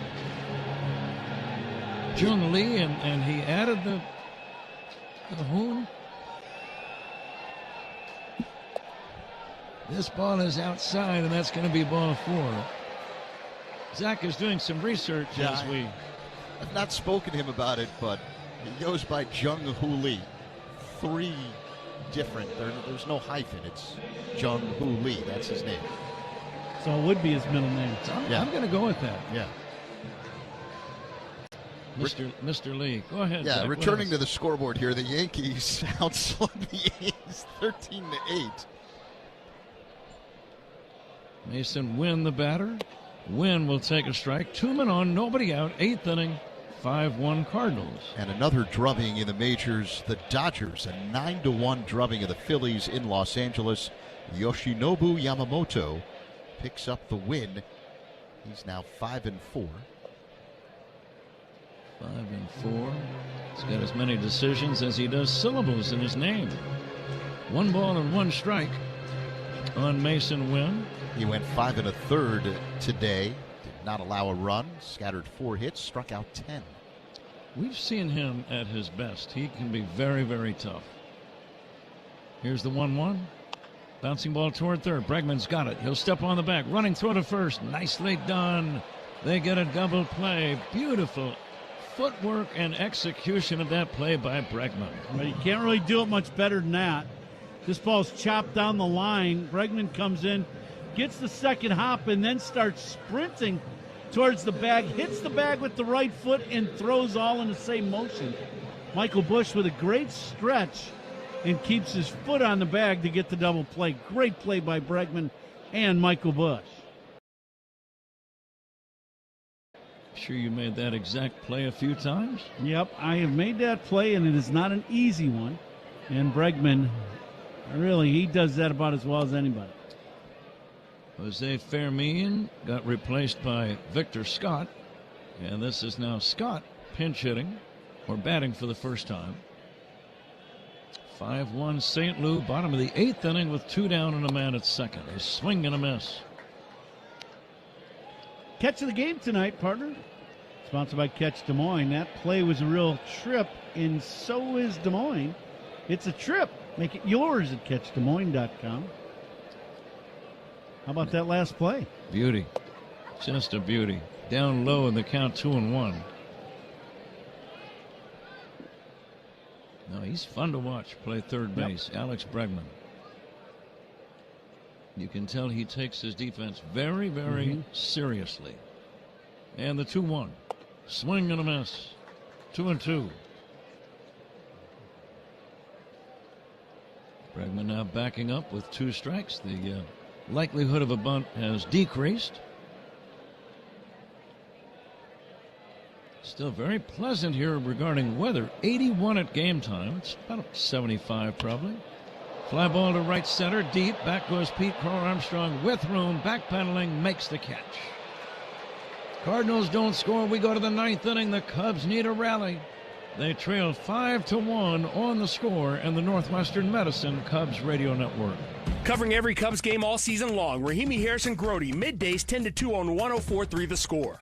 Jung Lee, and he added the Hoon? This ball is outside, and that's going to be ball 4. Zach is doing some research as we... I've not spoken to him about it, but he goes by Jung-Hoo Lee. 3 different. There's no hyphen. It's Jung-Hoo Lee. That's his name. So it would be his middle name. I'm going to go with that. Yeah. Mr. Lee, go ahead. Yeah, Zach, returning to the scoreboard here, the Yankees outslugged the A's 13-8. Mason Wynn, the batter. Wynn will take a strike. 2 men on, nobody out. 8th inning, 5-1 Cardinals. And another drubbing in the majors. The Dodgers, a 9-1 drubbing of the Phillies in Los Angeles. Yoshinobu Yamamoto picks up the win. He's now 5-4. 5-4. He's got as many decisions as he does syllables in his name. 1 ball and 1 strike on Mason Wynn. He went 5 1/3 today. Did not allow a run. Scattered 4 hits. Struck out 10. We've seen him at his best. He can be very, very tough. Here's the 1-1. Bouncing ball toward third. Bregman's got it. He'll step on the back. Running throw to first. Nicely done. They get a double play. Beautiful footwork and execution of that play by Bregman. But you can't really do it much better than that. This ball's chopped down the line. Bregman comes in, gets the second hop, and then starts sprinting towards the bag, hits the bag with the right foot, and throws all in the same motion. Michael Busch with a great stretch and keeps his foot on the bag to get the double play. Great play by Bregman and Michael Busch. Sure you made that exact play a few times? Yep, I have made that play, and it is not an easy one. And Bregman, really, he does that about as well as anybody. Jose Fermin got replaced by Victor Scott, and this is now Scott pinch hitting or batting for the first time. 5-1 St. Lou, bottom of the 8th inning with 2 down and a man at second. A swing and a miss. Catch of the game tonight, partner. Sponsored by Catch Des Moines. That play was a real trip, and so is Des Moines. It's a trip. Make it yours at catchdesmoines.com. How about that last play? Beauty. Just a beauty. Down low in the count, 2-1. No, he's fun to watch play third base. Yep. Alex Bregman. You can tell he takes his defense very, very seriously. And the 2-1. Swing and a miss. 2-2. Bregman now backing up with 2 strikes. The likelihood of a bunt has decreased. Still very pleasant here regarding weather. 81 at game time. It's about 75 probably. Fly ball to right center, deep. Back goes Pete Crow-Armstrong with room. Backpedaling, makes the catch. Cardinals don't score. We go to the 9th inning. The Cubs need a rally. They trail 5-1 on the score and the Northwestern Medicine Cubs Radio Network. Covering every Cubs game all season long, Rahimi Harrison Grody, middays 10-2 on 104.3 The Score.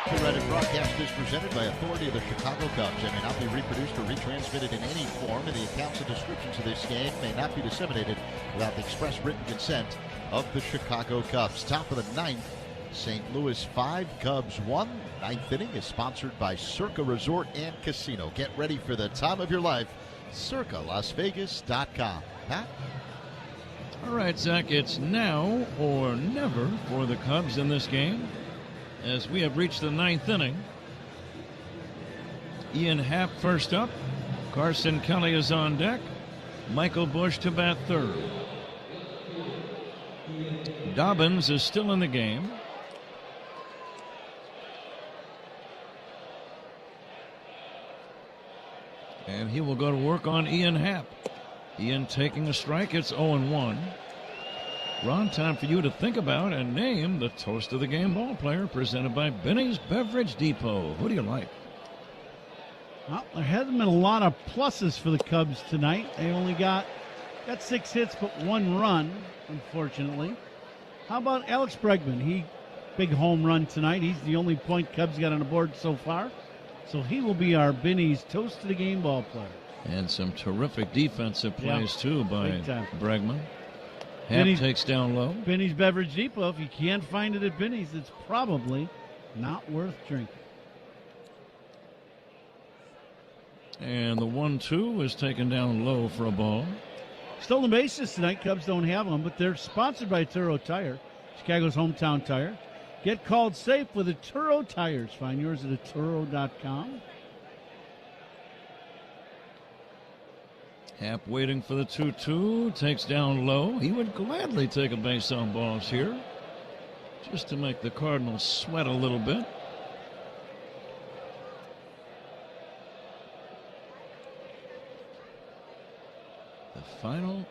Copyrighted broadcast is presented by authority of the Chicago Cubs and may not be reproduced or retransmitted in any form, and the accounts and descriptions of this game may not be disseminated without the express written consent of the Chicago Cubs. Top of the 9th, St. Louis 5, Cubs 1. 9th inning is sponsored by Circa Resort and Casino. Get ready for the time of your life. CircaLasVegas.com. Pat? All right, Zach, it's now or never for the Cubs in this game, as we have reached the 9th inning. Ian Happ first up. Carson Kelly is on deck. Michael Busch to bat third. Dobbins is still in the game. And he will go to work on Ian Happ. Ian taking a strike. It's 0-1. Ron, time for you to think about and name the toast of the game ball player presented by Benny's Beverage Depot. Who do you like? Well, there hasn't been a lot of pluses for the Cubs tonight. They only got 6 hits but 1 run, unfortunately. How about Alex Bregman? Big home run tonight. He's the only point Cubs got on the board so far. So he will be our Benny's toast of the game ball player. And some terrific defensive plays, too, by Bregman. Happ takes down low. Benny's Beverage Depot. If you can't find it at Benny's, it's probably not worth drinking. And the 1-2 is taken down low for a ball. Stolen bases tonight. Cubs don't have them, but they're sponsored by Turo Tire, Chicago's hometown tire. Get called safe with the Turo tires. Find yours at Turo.com. Happ waiting for the 2-2, takes down low. He would gladly take a base on balls here, just to make the Cardinals sweat a little bit. The final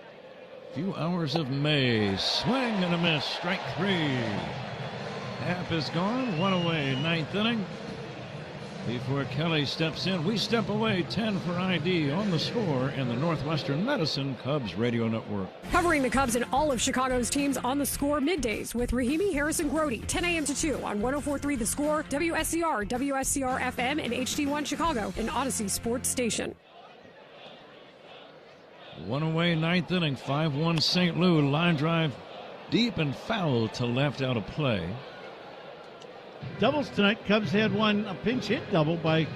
few hours of May. Swing and a miss. Strike 3. Happ is gone. One away. Ninth inning. Before Kelly steps in, we step away. 10 for ID on The Score and the Northwestern Medicine Cubs Radio Network. Covering the Cubs and all of Chicago's teams on The Score middays with Rahimi, Harrison, Grody, 10 a.m. to 2 on 104.3 The Score, WSCR, WSCR FM, and HD1 Chicago, an Odyssey Sports Station. One away, ninth inning. 5-1 St. Louis. Line drive deep and foul to left, out of play. Doubles tonight. Cubs had a pinch hit double by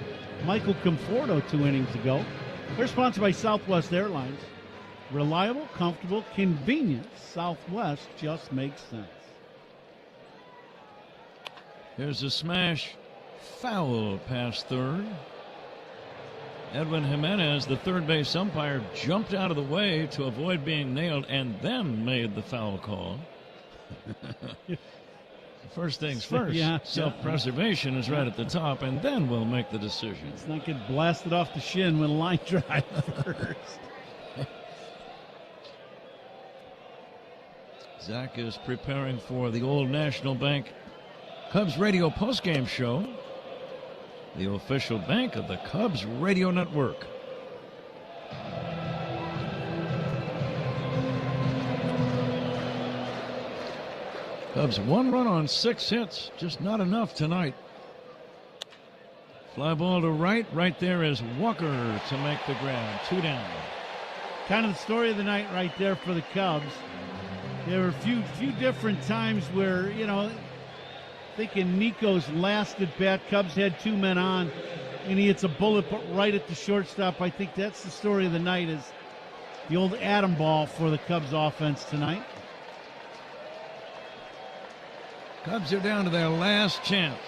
Michael Conforto 2 innings ago. They're sponsored by Southwest Airlines. Reliable, comfortable, convenient. Southwest just makes sense. Here's a smash. Foul past third. Edwin Jimenez, the third base umpire, jumped out of the way to avoid being nailed and then made the foul call. First things first. Self-preservation is right at the top, and then we'll make the decision. It's not get blasted off the shin with a line drive first. Zach is preparing for the Old National Bank Cubs radio postgame show, the official bank of the Cubs Radio Network. Cubs 1 run on 6 hits, just not enough tonight. Fly ball to right. Right there is Walker to make the grab. 2 down. Kind of the story of the night right there for the Cubs. There were a few different times where, thinking Nico's last at bat, Cubs had 2 men on, and he hits a bullet right at the shortstop. I think that's the story of the night, is the old atom ball for the Cubs offense tonight. Cubs are down to their last chance.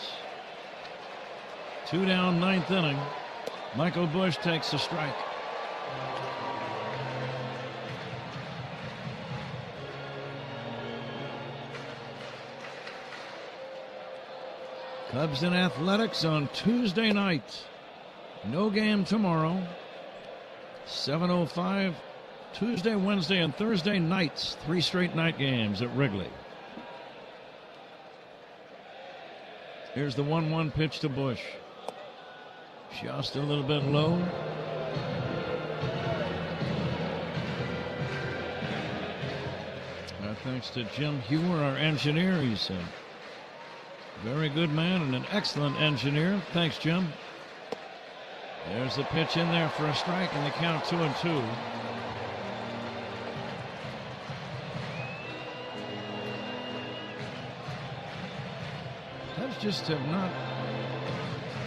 2 down, ninth inning. Michael Busch takes a strike. Cubs and Athletics on Tuesday night. No game tomorrow. 7:05 Tuesday, Wednesday, and Thursday nights. 3 straight night games at Wrigley. Here's the 1-1 pitch to Busch. Just a little bit low. Thanks to Jim Hewer, our engineer. He's a very good man and an excellent engineer. Thanks, Jim. There's the pitch in there for a strike, and the count 2-2. Cubs just have not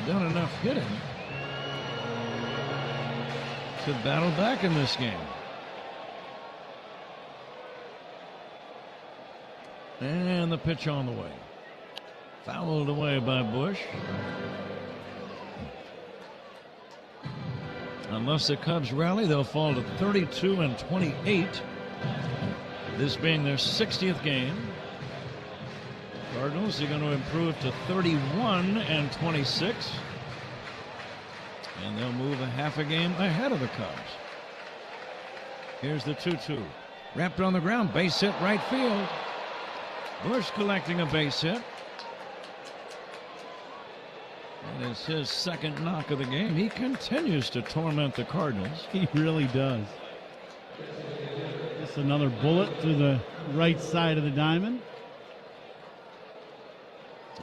done enough hitting to battle back in this game. And the pitch on the way. Fouled away by Busch. Unless the Cubs rally, they'll fall to 32-28. This being their 60th game. Cardinals are going to improve to 31-26. And they'll move a half a game ahead of the Cubs. Here's the 2-2. Wrapped on the ground, base hit right field. Busch collecting a base hit. And it's his second knock of the game. He continues to torment the Cardinals. He really does. Just another bullet through the right side of the diamond.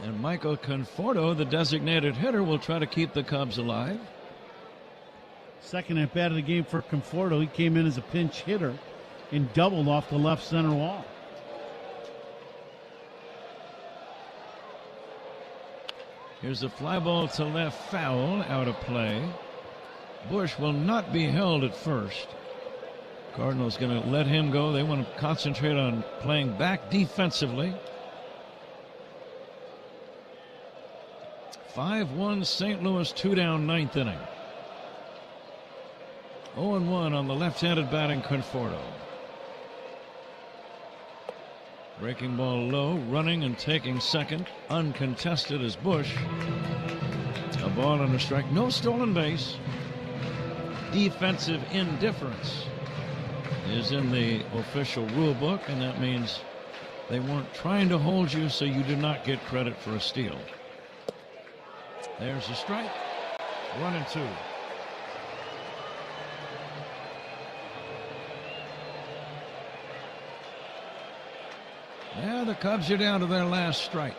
And Michael Conforto, the designated hitter, will try to keep the Cubs alive. Second at bat of the game for Conforto. He came in as a pinch hitter and doubled off the left center wall. Here's a fly ball to left, foul, out of play. Busch will not be held at first. Cardinals going to let him go. They want to concentrate on playing back defensively. 5-1 St. Louis, 2 down, ninth inning. 0-1 on the left-handed batting Conforto. Breaking ball low, running and taking second. Uncontested is Busch. A ball and a strike. No stolen base. Defensive indifference is in the official rule book, and that means they weren't trying to hold you, so you do not get credit for a steal. There's a strike. 1-2. Yeah, the Cubs are down to their last strike.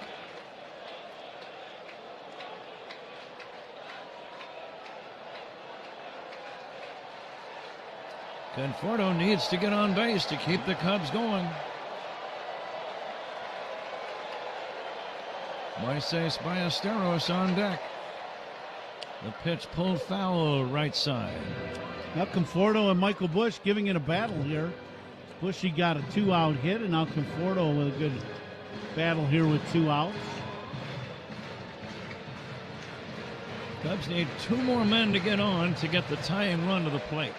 Conforto needs to get on base to keep the Cubs going. Moises Ballesteros on deck. The pitch pulled foul right side. Now Conforto and Michael Busch giving it a battle here. Bushy got a 2-out hit, and now Conforto with a good battle here with 2 outs. Cubs need 2 more men to get on to get the tying run to the plate.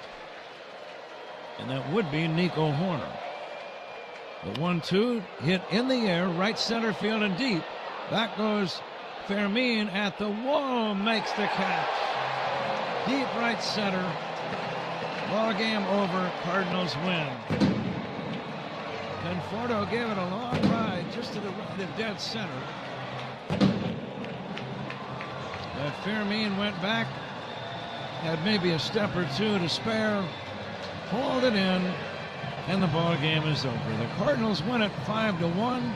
And that would be Nico Horner. The 1-2 hit in the air, right center field and deep. Back goes Fermin at the wall, makes the catch. Deep right center. Ball game over. Cardinals win. Conforto gave it a long ride just to the right of dead center. But Fermin went back, had maybe a step or 2 to spare, hauled it in, and the ball game is over. The Cardinals win it 5-1.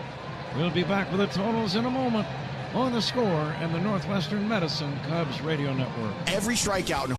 We'll be back with the totals in a moment on The Score and the Northwestern Medicine Cubs Radio Network. Every strikeout